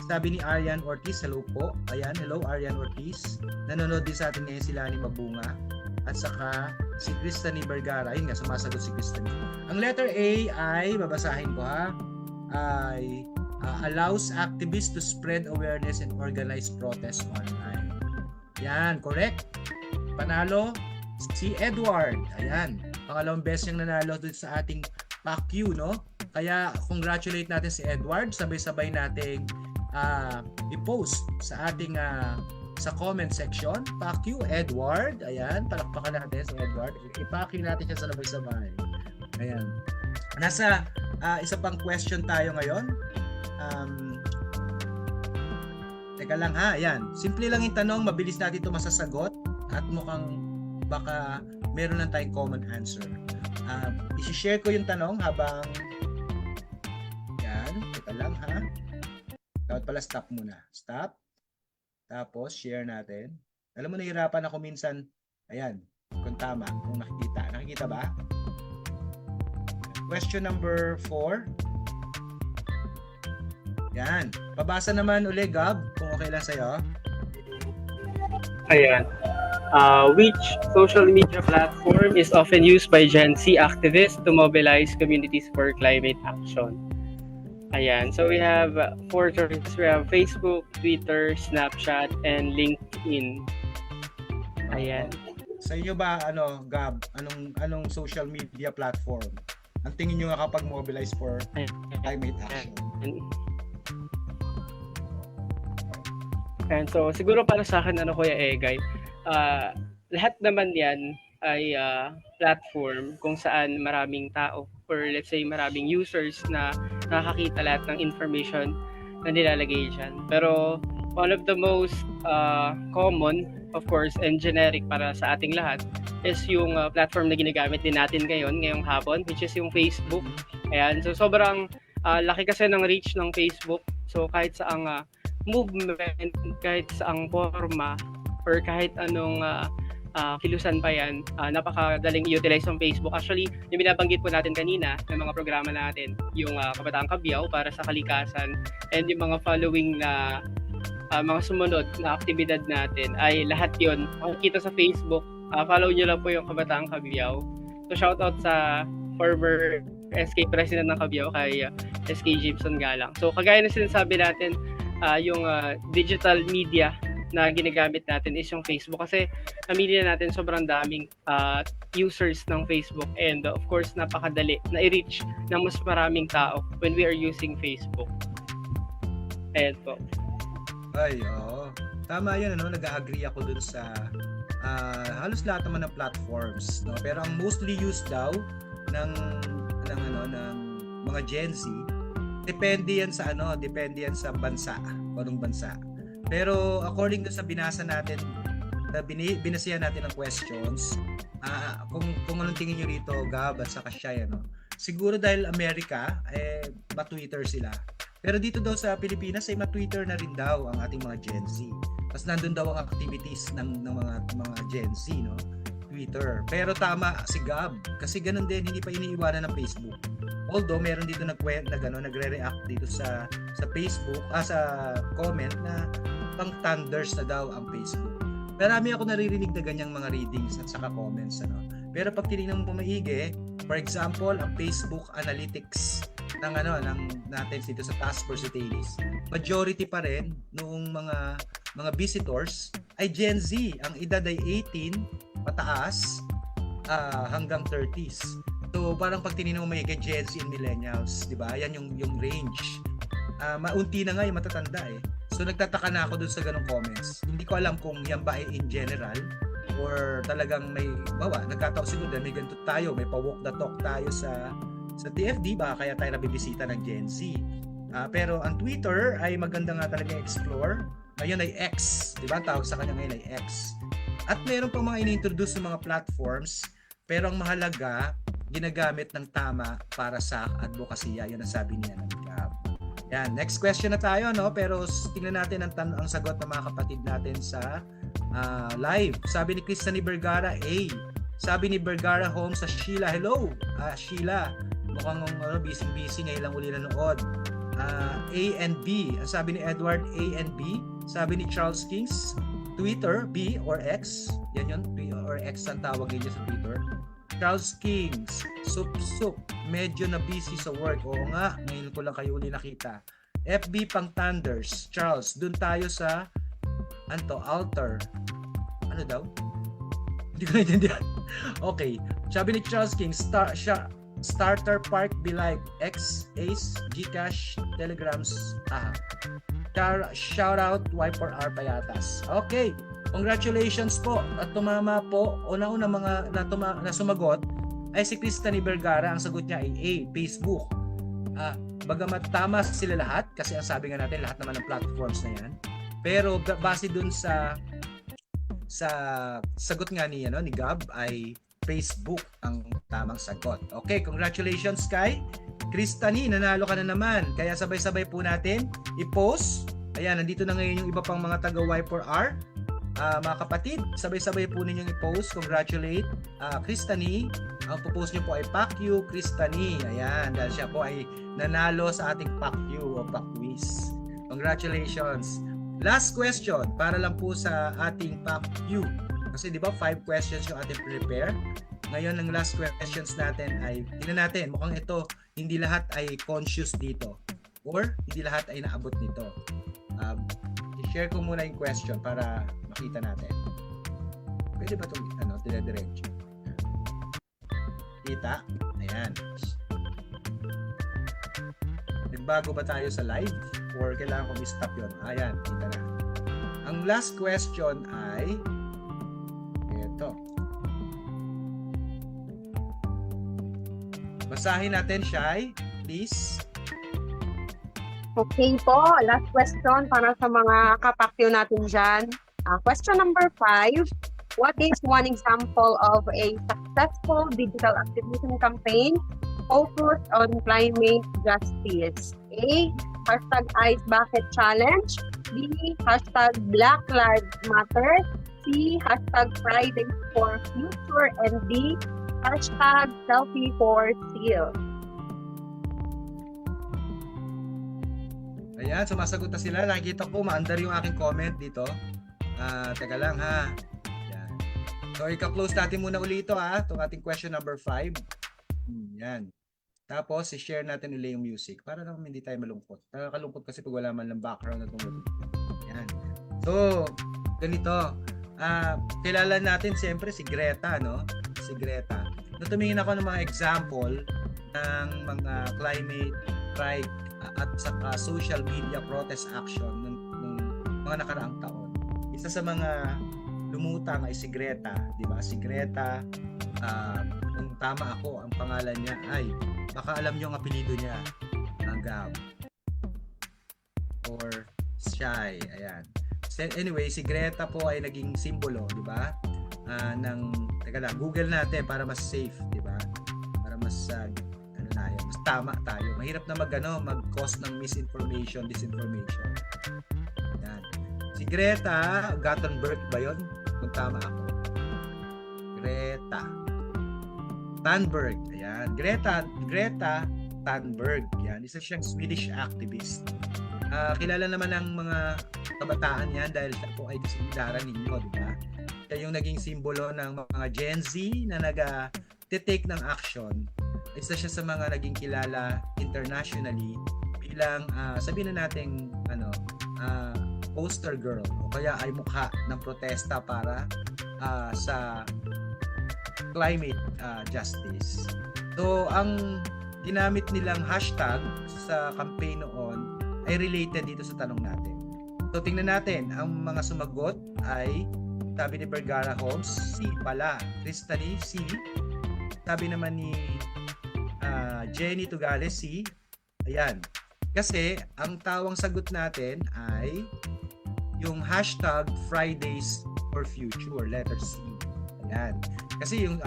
Sabi ni Arian Ortiz, hello po. Ayan, hello Arian Ortiz. Nanonood din sa atin ngayon sila ni Mabunga. At saka si Cristany Vergara. Ayun nga, sumasagot si Cristany. Ang letter A ay, babasahin ko ha, ay allows activists to spread awareness and organize protests online. Yan, correct? Panalo si Edward. Ayan, pangalawang beses niyang nanalo dun sa ating PAQ, no? Kaya congratulate natin si Edward. Sabay-sabay nating i-post sa ating sa comment section. PAQ Edward. Ayan, palakpakan natin si Edward. I-PAQ natin siya sa sabay-sabay. Ayan. Nasa isa pang question tayo ngayon. Teka lang ha, ayan. Simple lang yung tanong, mabilis natin ito masasagot at mukhang baka meron lang tayong common answer. I-share ko yung tanong habang yan, teka lang ha. Dapat pala stop muna. Stop. Tapos share natin. Alam mo, nahihirapan ako minsan. Ayan, kung tama, kung nakikita. Nakikita ba? Question number 4. Yan. Babasa naman uli, Gab, kung okay lang sa'yo. Ayan. Which social media platform is often used by Gen Z activists to mobilize communities for climate action? Ayan. So we have 4 choices. We have Facebook, Twitter, Snapchat, and LinkedIn. Ayan. Sa inyo ba, Gab, anong social media platform ang tingin nyo nga kapag mobilize for climate action? And so siguro para sa akin, Kuya Egay, lahat naman yan ay platform kung saan maraming tao or let's say maraming users na nakakita lahat ng information na nilalagay dyan. Pero one of the most common, of course, and generic para sa ating lahat is yung platform na ginagamit din natin ngayong hapon, which is yung Facebook. Ayan, so sobrang laki kasi ng reach ng Facebook. So kahit saang movement, kahit saang forma, or kahit anong kilusan pa yan, napakadaling i-utilize ng Facebook. Actually, yung binabanggit po natin kanina ng mga programa natin, yung Kabataang Kabyao para sa kalikasan, and yung mga following na mga sumunod na aktibidad natin ay lahat yon makikita sa Facebook. Follow nyo lang po yung Kabataang Kabyao. So shoutout sa former SK President ng Kabyao kay SK Gibson Galang. So kagaya na sinasabi natin, yung digital media na ginagamit natin is yung Facebook kasi namili na natin sobrang daming users ng Facebook, and of course napakadali na i-reach ng mas maraming tao when we are using Facebook. Ayan po. Ay, oo. Tama yun, nag-agree ako dun sa halos lahat naman ng platforms, no? Pero ang mostly used daw ng mga Gen Z, depende yan sa bansa, anong bansa. Pero according to sa binasa natin, binasihan natin ng questions, kung anong tingin nyo rito, Gab at saka siya, siguro dahil Amerika, ma-Twitter sila. Pero dito daw sa Pilipinas, ma-Twitter na rin daw ang ating mga Gen Z. Tapos nandun daw ang activities ng mga Gen Z, no? Twitter. Pero tama si Gab, kasi ganun din, hindi pa iniiwanan ng Facebook. Although meron dito nagre-react dito sa Facebook, sa comment na pang thunders na daw ang Facebook. Marami ako naririnig na ganyang mga readings at saka comments, Pero pag tinignan mo maigi, for example, ang Facebook analytics ng natin dito sa Task Force Details, majority pa rin noong mga visitors ay Gen Z. Ang edad ay 18 pataas hanggang 30s. So parang pag tinignan mo maigi, Gen Z and millennials, 'di ba? Yan yung range. Maunti na nga yung matatanda . So nagtataka na ako dun sa ganung comments. Hindi ko alam kung yan ba ay in general or talagang may nagkataon siguro dahil may ganito tayo, may pa-walk the talk tayo sa TFD ba kaya tayo nabibisita ng Gen Z. Pero ang Twitter ay maganda nga talaga explore. Ngayon ay X, di ba? Ang tawag sa kanya ngayon ay X. At meron pang mga ini-introduce ng mga platforms, pero ang mahalaga, ginagamit ng tama para sa advocacy. Yan ang sabi niya ng Gab. Yan, next question na tayo, no? Pero tingnan natin ang sagot ng mga kapatid natin sa live. Sabi ni Cristany Vergara, A. Sabi ni Vergara Home sa Sheila, hello, Sheila. Mukhang busy-busy, ngayon lang uli nanood. A and B. Sabi ni Edward, A and B. Sabi ni Charles Kings, Twitter, B or X. Yan yun, B or X ang tawag niya sa Twitter. Charles Kings, sup, medyo na busy sa work. Oo nga, ngayon ko lang kayo uli nakita. FB pang Thunders. Charles, dun tayo sa altar. Ano daw? Hindi ko naintindihan. Okay. Sabi ni Charles Kings, Starter Park be like X, Ace, Gcash, Telegrams. Shout out Wiper R Payatas. Okay. Congratulations po at tumama po. Una-una mga na sumagot ay si Cristany Vergara. Ang sagot niya ay A, Facebook. Bagamat tama sila lahat kasi ang sabi nga natin lahat naman ng platforms na yan. Pero base dun sa sagot nga ni Gab ay Facebook ang tamang sagot. Okay, congratulations kay Cristany, nanalo ka na naman. Kaya sabay-sabay po natin i-post. Ayan, nandito na ngayon yung iba pang mga taga Wiper R. Mga kapatid, sabay-sabay po ninyong i-post. Congratulate Cristany. Ang po-post nyo po ay PACU Cristany. Ayan, dahil siya po ay nanalo sa ating PACU o PACWiz. Congratulations. Last question para lang po sa ating PACU. Kasi di ba 5 questions yung ating prepare. Ngayon ang last questions natin ay tingnan natin, mukhang ito hindi lahat ay conscious dito or hindi lahat ay naabot nito. I-share ko muna yung question para makita natin. Pwede ba itong dire-diretso? Kita? Ayan. Nagbago ba tayo sa live? Or kailangan kong i-stop yun? Ayan, kita na. Ang last question ay ito. Basahin natin, Shai. Please. Okay po, last question para sa mga kapakyo natin dyan. Question number 5. What is one example of a successful digital activism campaign focused on climate justice? A. #Ice Bucket Challenge. B. #Black Lives Matter. C. #Fridays for Future. And D. #Selfie for Seal. Ayan, sumasagot na sila. Nakikita ko, maandar yung aking comment dito. Teka lang ha. Ayan. So, ika-close natin muna ulit ito ha. Itong ating question number 5. Yan. Tapos, i-share natin ulit yung music para naman hindi tayo malungkot. Nakakalungkot kasi pag wala man lang background na tumutunog. Yan. So, ganito. Kilala natin siyempre si Greta, no? Si Greta. Tumingin ako ng mga example ng mga climate strike at saka social media protest action ng mga nakaraang taon. Isa sa mga lumutang ay si Greta, di ba? Si Greta, kung tama ako, ang pangalan niya ay, baka alam niyo ang apelyido niya, Gab or Shai, ayan. Anyway, si Greta po ay naging simbolo, di ba? Teka lang, Google natin para mas safe, di ba? Para mas mas tama tayo. Mahirap na mag-cause ng misinformation, disinformation. Yan. Si Greta Thunberg ba yun? Kung tama ako. Greta Thunberg. Ayan. Greta Thunberg. Yan. Isa siyang Swedish activist. Kilala naman ng mga kabataan yan dahil siya po ay kasindaran ninyo, di ba? Siya yung naging simbolo ng mga Gen Z na nag-take ng action. Isa siya sa mga naging kilala internationally bilang sabihin na nating poster girl o kaya ay mukha ng protesta para sa climate justice. So ang ginamit nilang hashtag sa campaign noon ay related dito sa tanong natin. So tingnan natin, ang mga sumagot ay sabi ni Vergara Holmes, C pala. Cristally, C. Sabi naman ni Jenny Tugales, C. Ayan. Kasi ang tawang sagot natin ay yung hashtag Fridays for Future, letter C. Ayan. Kasi yung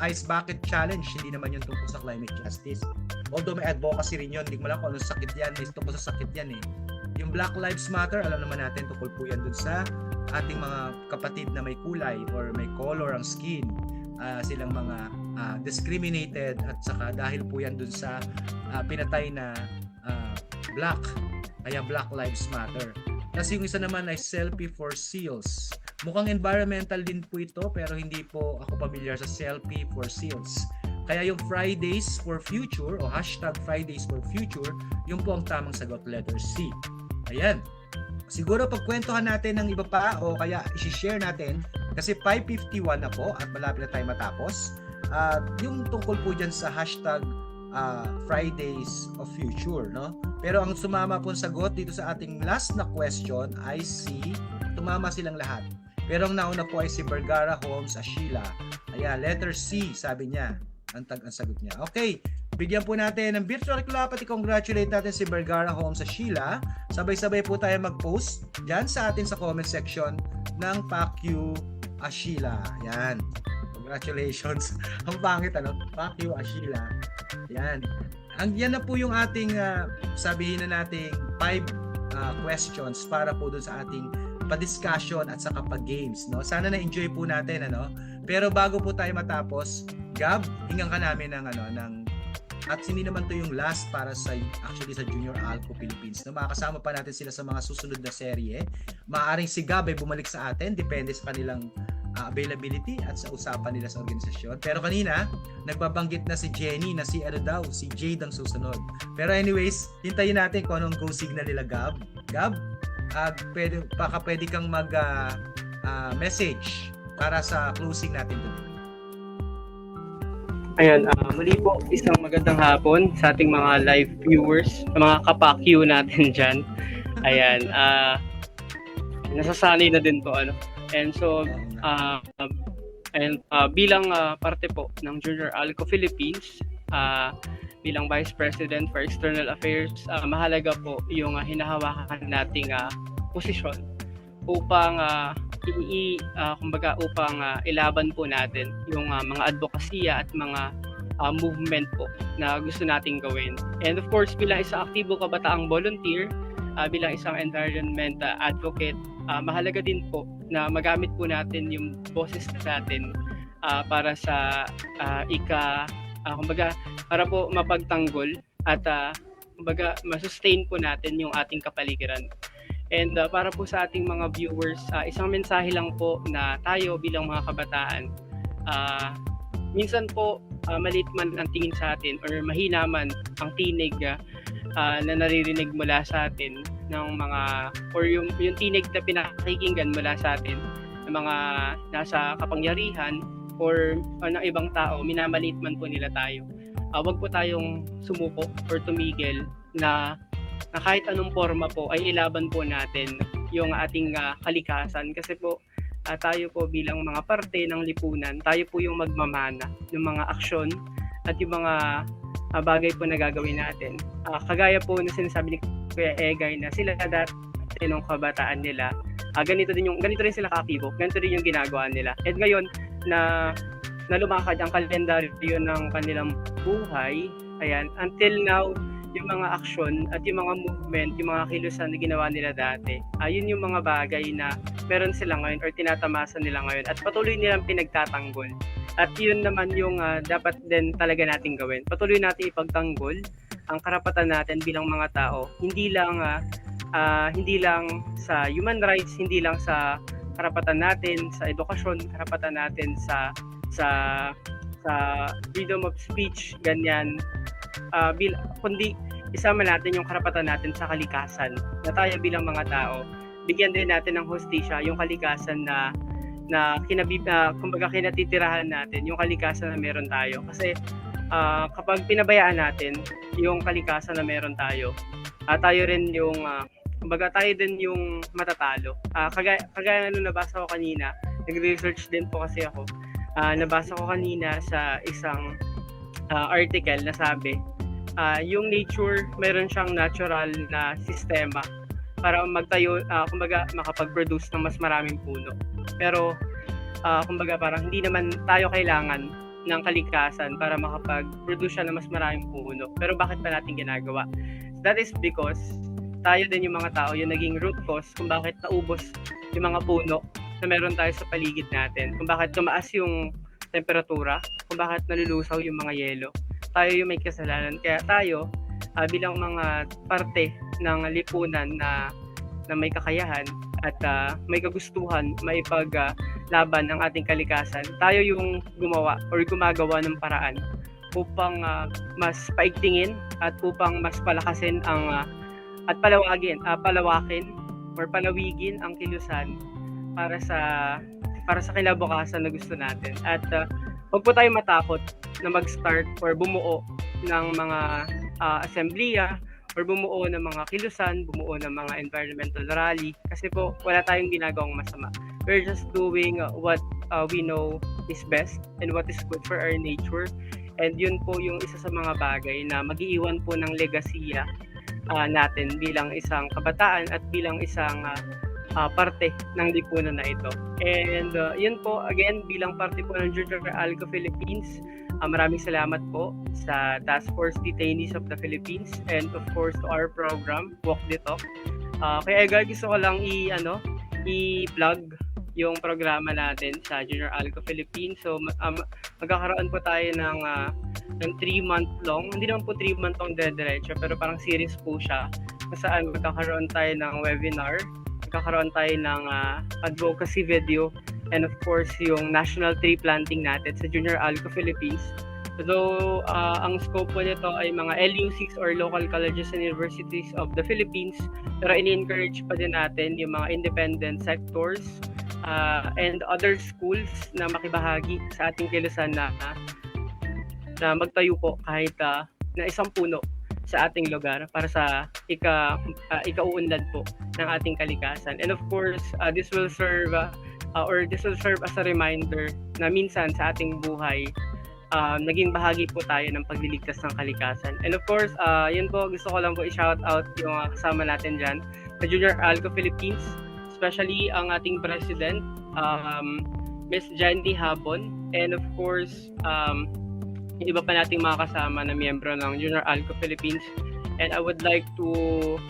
Ice Bucket Challenge, hindi naman yung tungkol sa climate justice. Although may advocacy rin yun, hindi mo lang kung anong sakit yan, may tungkol sa sakit yan eh. Yung Black Lives Matter, alam naman natin, tungkol po yan dun sa ating mga kapatid na may kulay or may color ang skin. Silang mga discriminated at saka dahil po yan dun sa pinatay na black. Kaya Black Lives Matter. Tapos yung isa naman ay Selfie for Seals. Mukhang environmental din po ito pero hindi po ako familiar sa Selfie for Seals. Kaya yung Fridays for Future o hashtag Fridays for Future, yung po ang tamang sagot, letter C. Ayan. Siguro pagkwentuhan natin ng iba pa o kaya i-share natin kasi 5:51 na po at malapit na tayo matapos. Yung tungkol po dyan sa hashtag Fridays of Future, no? Pero ang sumama po sagot dito sa ating last na question ay C. Tumama silang lahat. Pero ang nauna po ay si Vergara Holmes Ashila. Ayan, letter C, sabi niya. Ang sagot niya. Okay, bigyan po natin ng virtual clap at i-congratulate natin si Vergara Holmes Ashila. Sabay-sabay po tayo mag-post dyan sa atin sa comment section ng PACU Ashila. Ayan. Congratulations. Ang pangit ano? PACU Ashila. Ayan. Yan na po yung ating sabihin na nating 5 questions para po dun sa ating pa-discussion at saka pa-games, no? Sana na-enjoy po natin, ano? Pero bago po tayo matapos, Gab, hingan ka namin ng at hindi naman to yung last para sa actually sa Junior Alco Philippines. No, makakasama pa natin sila sa mga susunod na serye. Maaaring si Gab ay bumalik sa atin, depende sa kanilang availability at sa usapan nila sa organisasyon. Pero kanina, nagbabanggit na si Jenny na si Jade ang susunod. Pero anyways, hintayin natin kung anong go signal nila, Gab. Gab, pwede kang message para sa closing natin today. Ayan, muli po, isang magandang hapon sa ating mga live viewers, sa mga kapakyu natin dyan. Ayan, nasasanay na din po, ano. And so, bilang parte po ng Junior Alco Philippines, bilang Vice President for External Affairs, mahalaga po yung hinahawakan nating posisyon upang upang ilaban po natin yung mga advokasya at mga movement po na gusto nating gawin. And of course, bilang isang aktibo kabataang volunteer, bilang isang environment advocate, mahalaga din po na magamit po natin yung boses natin para sa para po mapagtanggol at ma-sustain po natin yung ating kapaligiran. And para po sa ating mga viewers, isang mensahe lang po na tayo bilang mga kabataan, minsan po maliit man ang tingin sa atin or mahina man ang tinig na naririnig mula sa atin ng mga or yung tinig na pinakikinggan mula sa atin ng mga nasa kapangyarihan or ng ibang tao, minamaliit man po nila tayo. Wag po tayong sumuko or tumigil na kahit anong forma po ay ilaban po natin yung ating kalikasan kasi po tayo po bilang mga parte ng lipunan, tayo po yung magmamana ng mga aksyon at yung mga bagay po na gagawin natin. Kagaya po na sinasabi ni Kuya Egay na sila dati nung kabataan nila, ganito rin sila kaaktibo, ganito rin yung ginagawa nila. At ngayon na lumakad ang kalendaryo ng kanilang buhay, ayan, until now, yung mga aksyon at yung mga movement, yung mga kilusan na ginawa nila dati, yun yung mga bagay na meron sila ngayon or tinatamasa nila ngayon at patuloy nilang pinagtatanggol. At yun naman yung dapat din talaga natin gawin. Patuloy natin ipagtanggol ang karapatan natin bilang mga tao, hindi lang sa human rights, hindi lang sa karapatan natin sa edukasyon, karapatan natin sa freedom of speech, ganyan. Kundi isama natin yung karapatan natin sa kalikasan na tayo bilang mga tao. Bigyan din natin ng hustisya yung kalikasan na kumbaga kinatitirahan natin, yung kalikasan na meron tayo. Kasi kapag pinabayaan natin yung kalikasan na meron tayo, tayo rin yung Kumbaga tayo din yung matatalo. Kagaya nung nabasa ko kanina, nag-research din po kasi ako. Nabasa ko kanina sa isang article na sabi, yung nature, meron siyang natural na sistema para magtayo, kumbaga makapag-produce ng mas maraming puno. Pero kumbaga parang hindi naman tayo kailangan ng kalikasan para makapag-produce siya ng mas maraming puno. Pero bakit pa natin ginagawa? That is because tayo din yung mga tao, yung naging root cause kung bakit naubos yung mga puno na meron tayo sa paligid natin. Kung bakit tumaas yung temperatura, kung bakit nalulusaw yung mga yelo. Tayo yung may kasalanan. Kaya tayo, bilang mga parte ng lipunan na may kakayahan at may kagustuhan, may paglaban ng ating kalikasan, tayo yung gumawa or gumagawa ng paraan upang mas paigtingin at upang mas palakasin ang at palawakin or palawigin ang kilusan para sa kinabukasan na gusto natin. At huwag po tayo matakot na mag-start or bumuo ng mga assembleya or bumuo ng mga kilusan, bumuo ng mga environmental rally kasi po wala tayong ginagawang masama. We're just doing what we know is best and what is good for our nature. And yun po yung isa sa mga bagay na mag-iiwan po ng legasiya natin bilang isang kabataan at bilang isang parte ng lipunan na ito. And yun po, again, bilang parte po ng Junior Alco Philippines, maraming salamat po sa Task Force Detainees of the Philippines and of course to our program, Walk the Talk. Kaya gusto ko lang i-plug yung programa natin sa Junior Alco Philippines. So magkakaroon po tayo ng 3-month long, hindi naman po 3-month long diretso, pero parang series po siya kung saan magkakaroon tayo ng webinar, magkakaroon tayo ng advocacy video, and of course yung national tree planting natin sa Junior Alco Philippines. So ang scope po nito ay mga LUCs or local colleges and universities of the Philippines, pero ini-encourage pa din natin yung mga independent sectors and other schools na makibahagi sa ating kilusan na magtayo po kahit na isang puno sa ating lugar para sa ikauunlad po ng ating kalikasan. And of course, this will serve as a reminder na minsan sa ating buhay naging bahagi po tayo ng pagliligtas ng kalikasan. And of course, yun po, gusto ko lang po i-shout out yung kasama natin dyan sa Junior Alco Philippines, especially ang ating president, Miss Jandy Habon, and of course, yung iba pa nating mga kasama na miyembro ng Junior Alco Philippines. And I would like to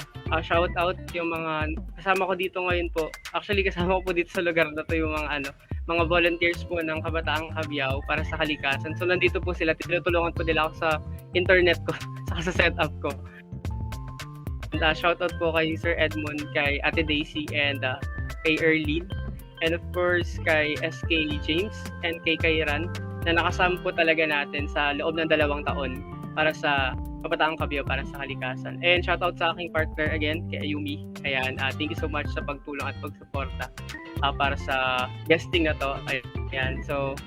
shout out yung mga kasama ko dito ngayon po. Actually, kasama ko po dito sa lugar na to yung mga volunteers po ng Kabataang Kabyao para sa kalikasan. So nandito po sila, tinutulungan po nila ako sa internet ko, saka sa setup ko. And shout out po kay Sir Edmond, kay Ate Daisy, and kay Erlene. And of course, kay SK James and kay Kairan na nakasama po talaga natin sa loob ng 2 taon para sa Kabataang Kabyao para sa kalikasan. And shout out sa aking partner again, kay Ayumi. Ayan, thank you so much sa pagtulong at pagsuporta para sa guesting na to. Ayan, so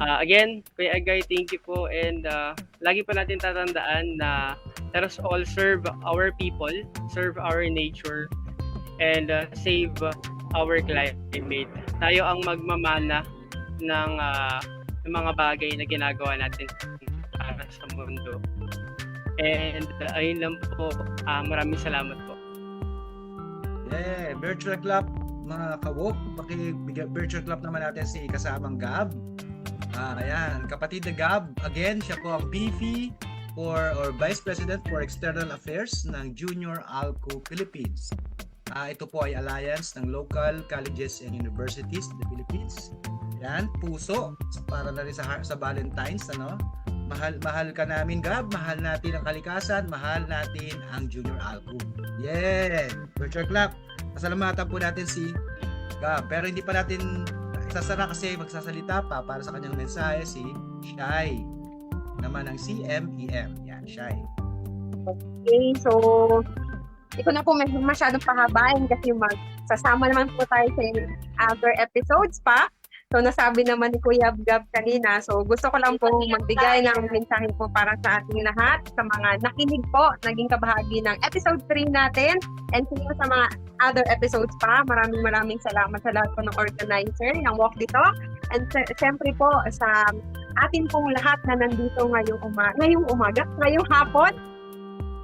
again, Kuya Agay, thank you po. And lagi pa natin tatandaan na let us all serve our people, serve our nature, and save our climate. Tayo ang magmamana ng mga bagay na ginagawa natin para sa mundo. And ayun lang po. Maraming salamat po. Yeah, virtual clap mga kawok. Virtual clap naman natin si kasamang Gab. Ayan, kapatid na Gab. Again, siya po ang VP or Vice President for External Affairs ng Junior Alco Philippines. Ito po ay alliance ng local colleges and universities in the Philippines. Yan, puso para na rin sa Valentine's, ano? Mahal ka namin, Gab. Mahal natin ang kalikasan. Mahal natin ang Junior Alco. Yeah! Virtual clap. Pasalamatan po natin si Gab. Pero hindi pa natin sasara kasi magsasalita pa para sa kanyang mensahe si Shai. Naman ng CMEM. Yan, Shai. Okay, so ito na po masyadong pahabain kasi magsasama naman po tayo sa other episodes pa. So nasabi naman ni Kuya Gab kanina. So gusto ko lang po magbigay ng mensahe po para sa ating lahat, sa mga nakinig po, naging kabahagi ng episode 3 natin, and sa mga other episodes pa. Maraming salamat sa lahat po ng organizer ng Walk the Talk. And siyempre po sa atin pong lahat na nandito ngayong hapon.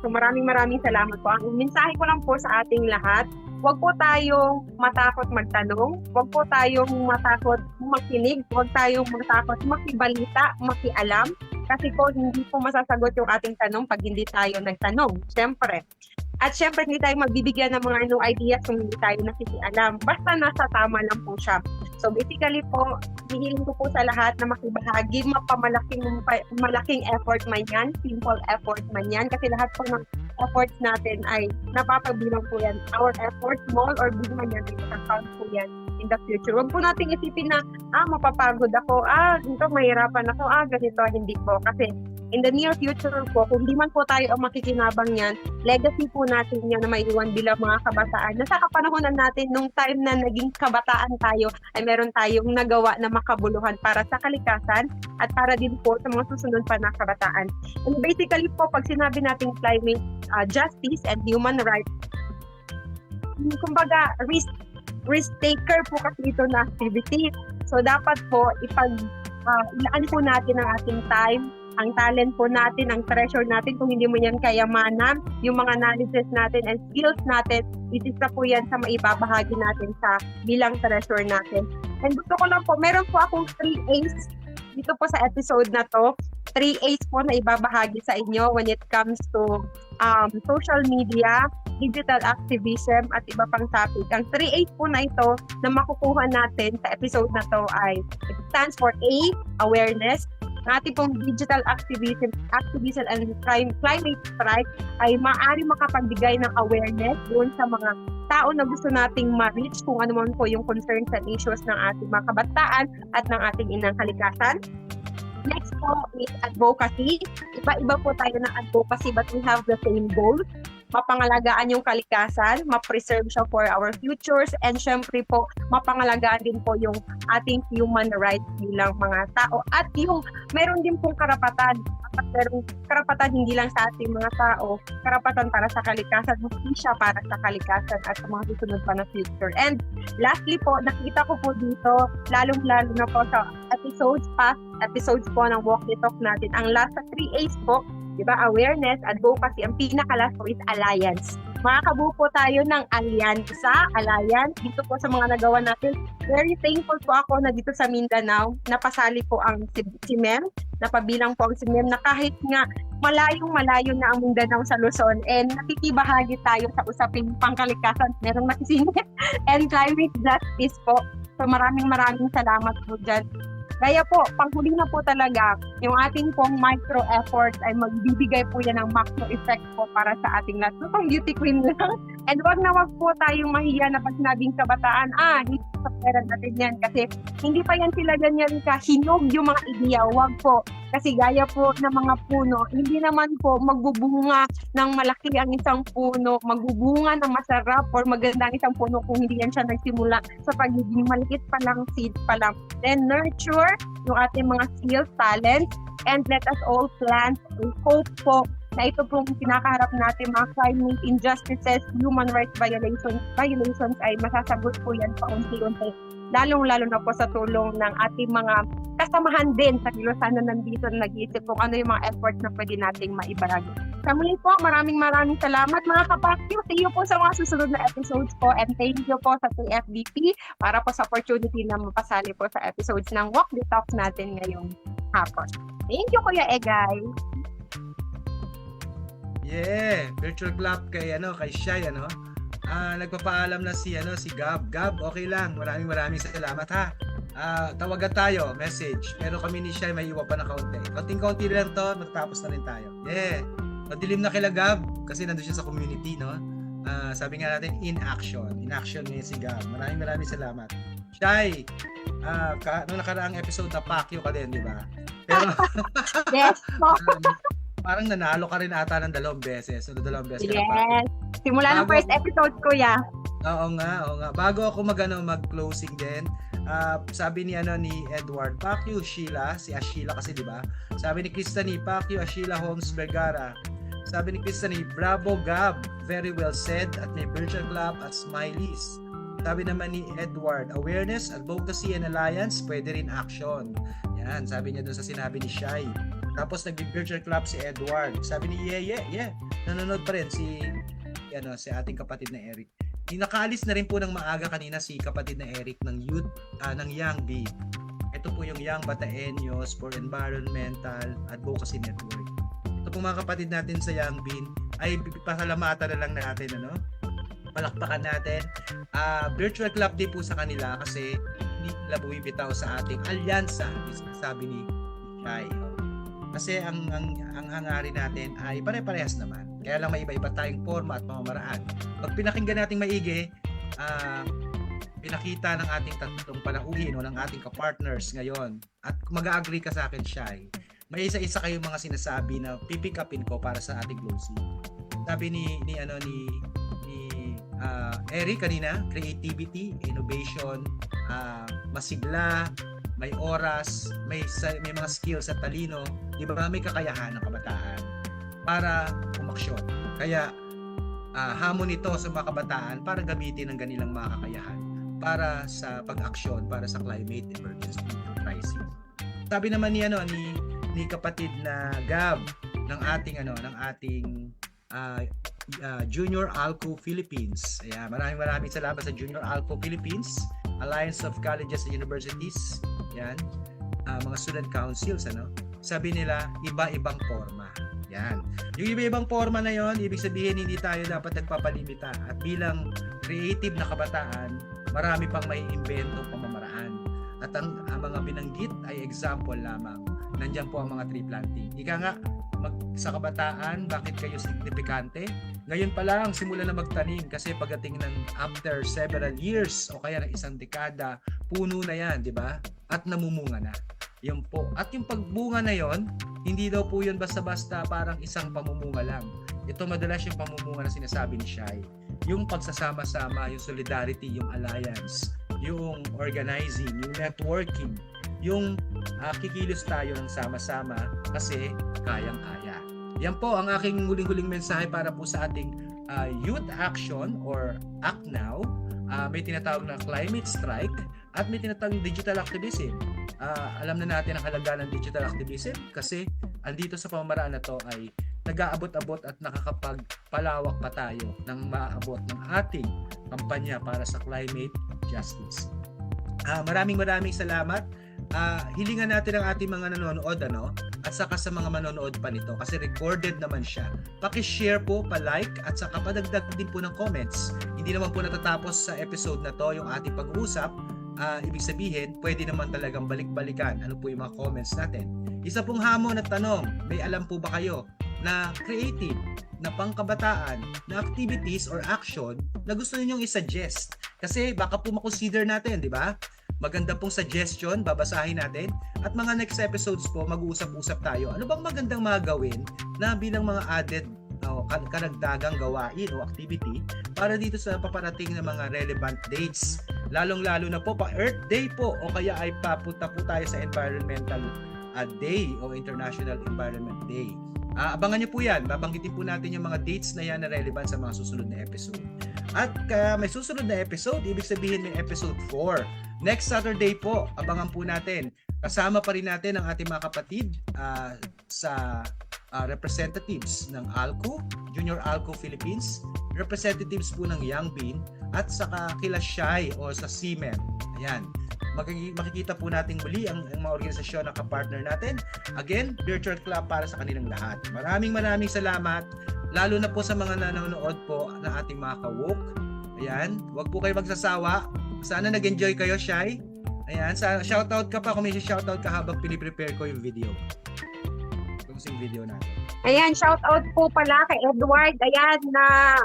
So maraming salamat po. Ang mensahe ko lang po sa ating lahat, huwag po tayong matakot magtanong, huwag po tayong matakot makinig, huwag tayong matakot makibalita, makialam, kasi po hindi po masasagot yung ating tanong pag hindi tayo nagtanong, syempre. At syempre hindi tayo magbibigyan ng mga new ideas kung hindi tayo nakikialam, basta nasa tama lang po siya. So basically po, hihiling ko po sa lahat na makibahagi, malaking effort man yan, simple effort man yan, kasi lahat po ng efforts natin ay napapabilang po yan. Our effort, small or big man yan, count po yan in the future. Huwag po natin isipin na, mapapagod ako, dito mahirapan ako, ganito, hindi po. Kasi in the near future po, kung di man po tayo ang makikinabang yan, legacy po natin yan na maiiwan bilang mga kabataan. Nasa kapanahonan natin, nung time na naging kabataan tayo, ay meron tayong nagawa na makabuluhan para sa kalikasan at para din po sa mga susunod pa na kabataan. And basically po, pag sinabi natin climate justice and human rights, kumbaga risk taker po kasi ito na activity. So dapat po ilaan po natin ang ating time, ang talent po natin, ang treasure natin. Kung hindi mo yan kayamanan, yung mga knowledges natin and skills natin, isa po yan sa maibabahagi natin sa bilang treasure natin. And gusto ko lang po, meron po akong 3 A's dito po sa episode na to. 3 A's po na ibabahagi sa inyo when it comes to social media, digital activism, at iba pang topic. Ang 3 A's po na ito na makukuha natin sa episode na to ay, it stands for A, awareness. Ang ating pong digital activism and climate strike ay maaari makapagbigay ng awareness doon sa mga tao na gusto nating ma-reach kung ano man po yung concerns and issues ng ating mga kabataan at ng ating inang kalikasan. Next po is advocacy. Iba-iba po tayo ng advocacy but we have the same goals. Mapangalagaan yung kalikasan, ma-preserve siya for our futures, and syempre po, mapangalagaan din po yung ating human rights bilang mga tao. At yung meron din pong karapatan, merong karapatan hindi lang sa ating mga tao, karapatan para sa kalikasan, hindi siya para sa kalikasan at sa mga susunod pa na future. And lastly po, nakita ko po dito, lalong-lalo na po sa episodes po ng Walk the Talk natin, ang last 3 A's po, diba? Awareness, advocacy, ang pinaka-last po is alliance. Makakabuo po tayo ng alliance dito po sa mga nagawa natin. Very thankful po ako na dito sa Mindanao, napasali po ang si Mem, napabilang po ang si Mem na kahit nga malayong-malayo na ang Mindanao sa Luzon and nakikibahagi tayo sa usaping pangkalikasan, merong nakisingit, and climate justice po. So maraming salamat po dyan. Kaya po, panghuli na po talaga, yung ating pong micro efforts ay magbibigay po yan ng macro effect po para sa ating lahat. So, pang beauty queen lang. And wag po tayong mahiya na pag sinabing kabataan, hindi sa pera natin yan. Kasi hindi pa yan sila ganyan kahinog yung mga ideya. Wag po. Kasi gaya po ng mga puno, hindi naman po magbubunga ng malaki ang isang puno, magbubunga ng masarap or maganda ang isang puno kung hindi yan siya nagsimula sa pagiging maliit pa lang, seed pa lang. Then nurture yung ating mga skills, talents, and let us all plant and hope po na ito pong kinakaharap natin mga climate injustices, human rights violations ay masasagot po yan paunti-unti. Lalong-lalo na po sa tulong ng ating mga kasamahan din sa Kilusan na nandito na nag-iisip kung ano yung mga efforts na pwede nating maibahagi. Sa muli po, maraming salamat mga kapakyo. See you po sa mga susunod na episodes po, and thank you po sa TFDP para po sa opportunity na mapasali po sa episodes ng Walk the Talks natin ngayong hapon. Thank you, Kuya Egay. Yeah, virtual clap kay Shai, nagpapaalam na si Gab. Gab, okay lang. Maraming salamat ha. Tawagan tayo, message. Pero kami ni Shai may iwa pa na kaunti. Konting-konti lang to, magtapos na rin tayo. Yeah. Madilim na kila Gab kasi nandun siya sa community, no? Sabi nga natin, in action. In action ngayon si Gab. Maraming salamat. Shai, nung nakaraang episode na Pacquiao ka din, di ba? Pero, yes po. Parang nanalo ka rin ata ng 2 beses. So, 2 beses ka yes. na Simula ng first episode, Kuya. Oo nga. Bago ako mag-closing din, Sabi ni Edward, Pacquiao Sheila, si Ashila kasi 'di ba? Sabi ni Kristani, Pacquiao Ashila Holmes Vergara. Sabi ni Kristani, bravo Gab, very well said, at may virtual clap at smileys. Sabi naman ni Edward, awareness, advocacy, and alliance, pwede rin action. Yan, sabi niya doon sa sinabi ni Shai. Tapos nag-virtual clap si Edward. Sabi ni yeah. Nanonood pa rin si ating kapatid na Eric. Nakaalis na rin po ng maaga kanina si kapatid na Eric ng ng Young Bee. Ito po yung Young Bataeños for Environmental Advocacy Network. Ito po mga kapatid natin sa Young Bee ay pasalamatan na lang natin, palakpakan natin. Virtual clap din po sa kanila kasi hindi nila bumibitaw sa ating alyansa, sabi ni Shai. Kasi ang hangarin natin ay pare-parehas naman. Kaya lang may iba-iba tayong forma at pamamaraan. Pag pinakinggan nating maigi, pinakita ng ating tatlong panauhin o ng ating kapartners ngayon, at mag-agree ka sa akin, Shai, may isa-isa kayong mga sinasabi na pipick upin ko para sa ating closing. Sabi ni Eric kanina, creativity, innovation, masigla, may oras, may mga skills at talino, di ba may kakayahan ng kabataan para umaksyon. Kaya hamon ito sa mga kabataan para gamitin ang kanilang mga kakayahan para sa pag-aksyon, para sa climate emergency crisis. Sabi naman ni kapatid na Gab ng ating Junior Alco Philippines. Ayan, maraming salamat sa Junior Alco Philippines, Alliance of Colleges and Universities. Yan, mga student councils, sabi nila iba-ibang forma. Yan, yung iba-ibang forma na yon, ibig sabihin hindi tayo dapat nagpapalimita, at bilang creative na kabataan, marami pang may inventong pamamaraan, at ang mga binanggit ay example lamang. Nandiyan po ang mga tree planting. Ika nga, sa kabataan, bakit kayo signifikante? Ngayon pa lang, simula na magtanim, kasi pagdating ng after several years o kaya ng isang dekada, puno na yan, di ba? At namumunga na. Yun po. At yung pagbunga na yon, hindi daw po yun basta-basta parang isang pamumunga lang. Ito madalas yung pamumunga na sinasabi ni Shai. Yung pagsasama-sama, yung solidarity, yung alliance, yung organizing, yung networking, yung kikilos tayo ng sama-sama kasi kayang-kaya. Yan po ang aking huling-huling mensahe para po sa ating youth action or Act Now. May tinatawag na climate strike at may tinatawag digital activism. Alam na natin ang halaga ng digital activism kasi andito sa pamamaraan na to ay nag-aabot-abot at nakakapagpalawak pa tayo ng maaabot ng ating kampanya para sa climate justice. Maraming salamat. Hilingan natin ang ating mga nanonood at saka sa mga manonood pa nito kasi recorded naman siya. Paki-share po, pa-like at saka padagdag din po ng comments. Hindi naman po natatapos sa episode na to yung ating pag-uusap. Ibig sabihin, pwede naman talagang balik-balikan ano po yung mga comments natin. Isa pong hamon at tanong, may alam po ba kayo na creative, na pangkabataan, na activities or action na gusto ninyong i-suggest? Kasi baka po makonsider natin, di ba? Maganda pong suggestion, babasahin natin. At mga next episodes po, mag-uusap-usap tayo. Ano bang magandang mga gawin na bilang mga added karagdagang gawain o activity para dito sa paparating na mga relevant dates. Lalong-lalo na po pa Earth Day po o kaya ay papunta po tayo sa Environmental Day o International Environment Day. Abangan niyo po yan. Babanggitin po natin yung mga dates na yan na relevant sa mga susunod na episode. At may susunod na episode, ibig sabihin may episode 4. Next Saturday po, abangan po natin. Kasama pa rin natin ang ating mga kapatid sa representatives ng ALCO, Junior ALCO Philippines, representatives po ng Young Bean, at saka kila Shai o sa Seamen. Ayan. Makikita po natin muli ang mga organisasyon na kapartner natin. Again, virtual club para sa kanilang lahat. Maraming salamat. Lalo na po sa mga nanonood po ng ating mga ka-woke. Ayan, huwag po kayo magsasawa. Sana nag-enjoy kayo, Shai. Ayan, shoutout ka pa kung may shoutout ka habang piniprepare ko yung video. Yung video natin. Ayan, shoutout po pala kay Edward. Ayan,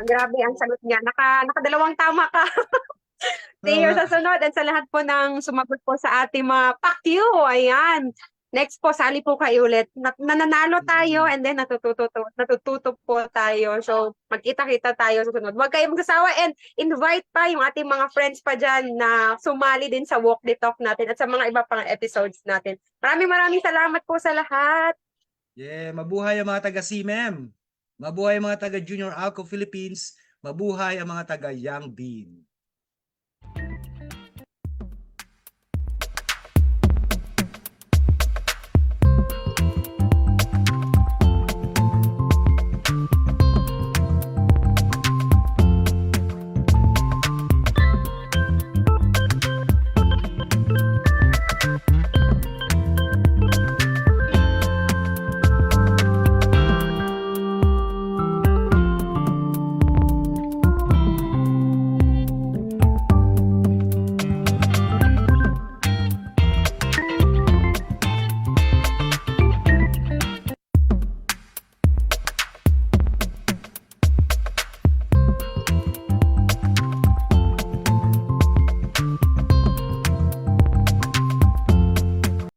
grabe ang sagot niya. Nakadalawang tama ka. See you sa sunod at sa lahat po ng sumagot po sa ating mga Pacquiao. Ayan. next po, sali po kayo ulit. Nananalo tayo and then natututo po tayo. So, magkita-kita tayo sa sunod. Huwag kayong magsasawa and invite pa yung ating mga friends pa dyan na sumali din sa Walk the Talk natin at sa mga iba pang episodes natin. Maraming salamat po sa lahat. Yeah, mabuhay ang mga taga CMM. Mabuhay ang mga taga Junior Alco Philippines. Mabuhay ang mga taga Young Bean.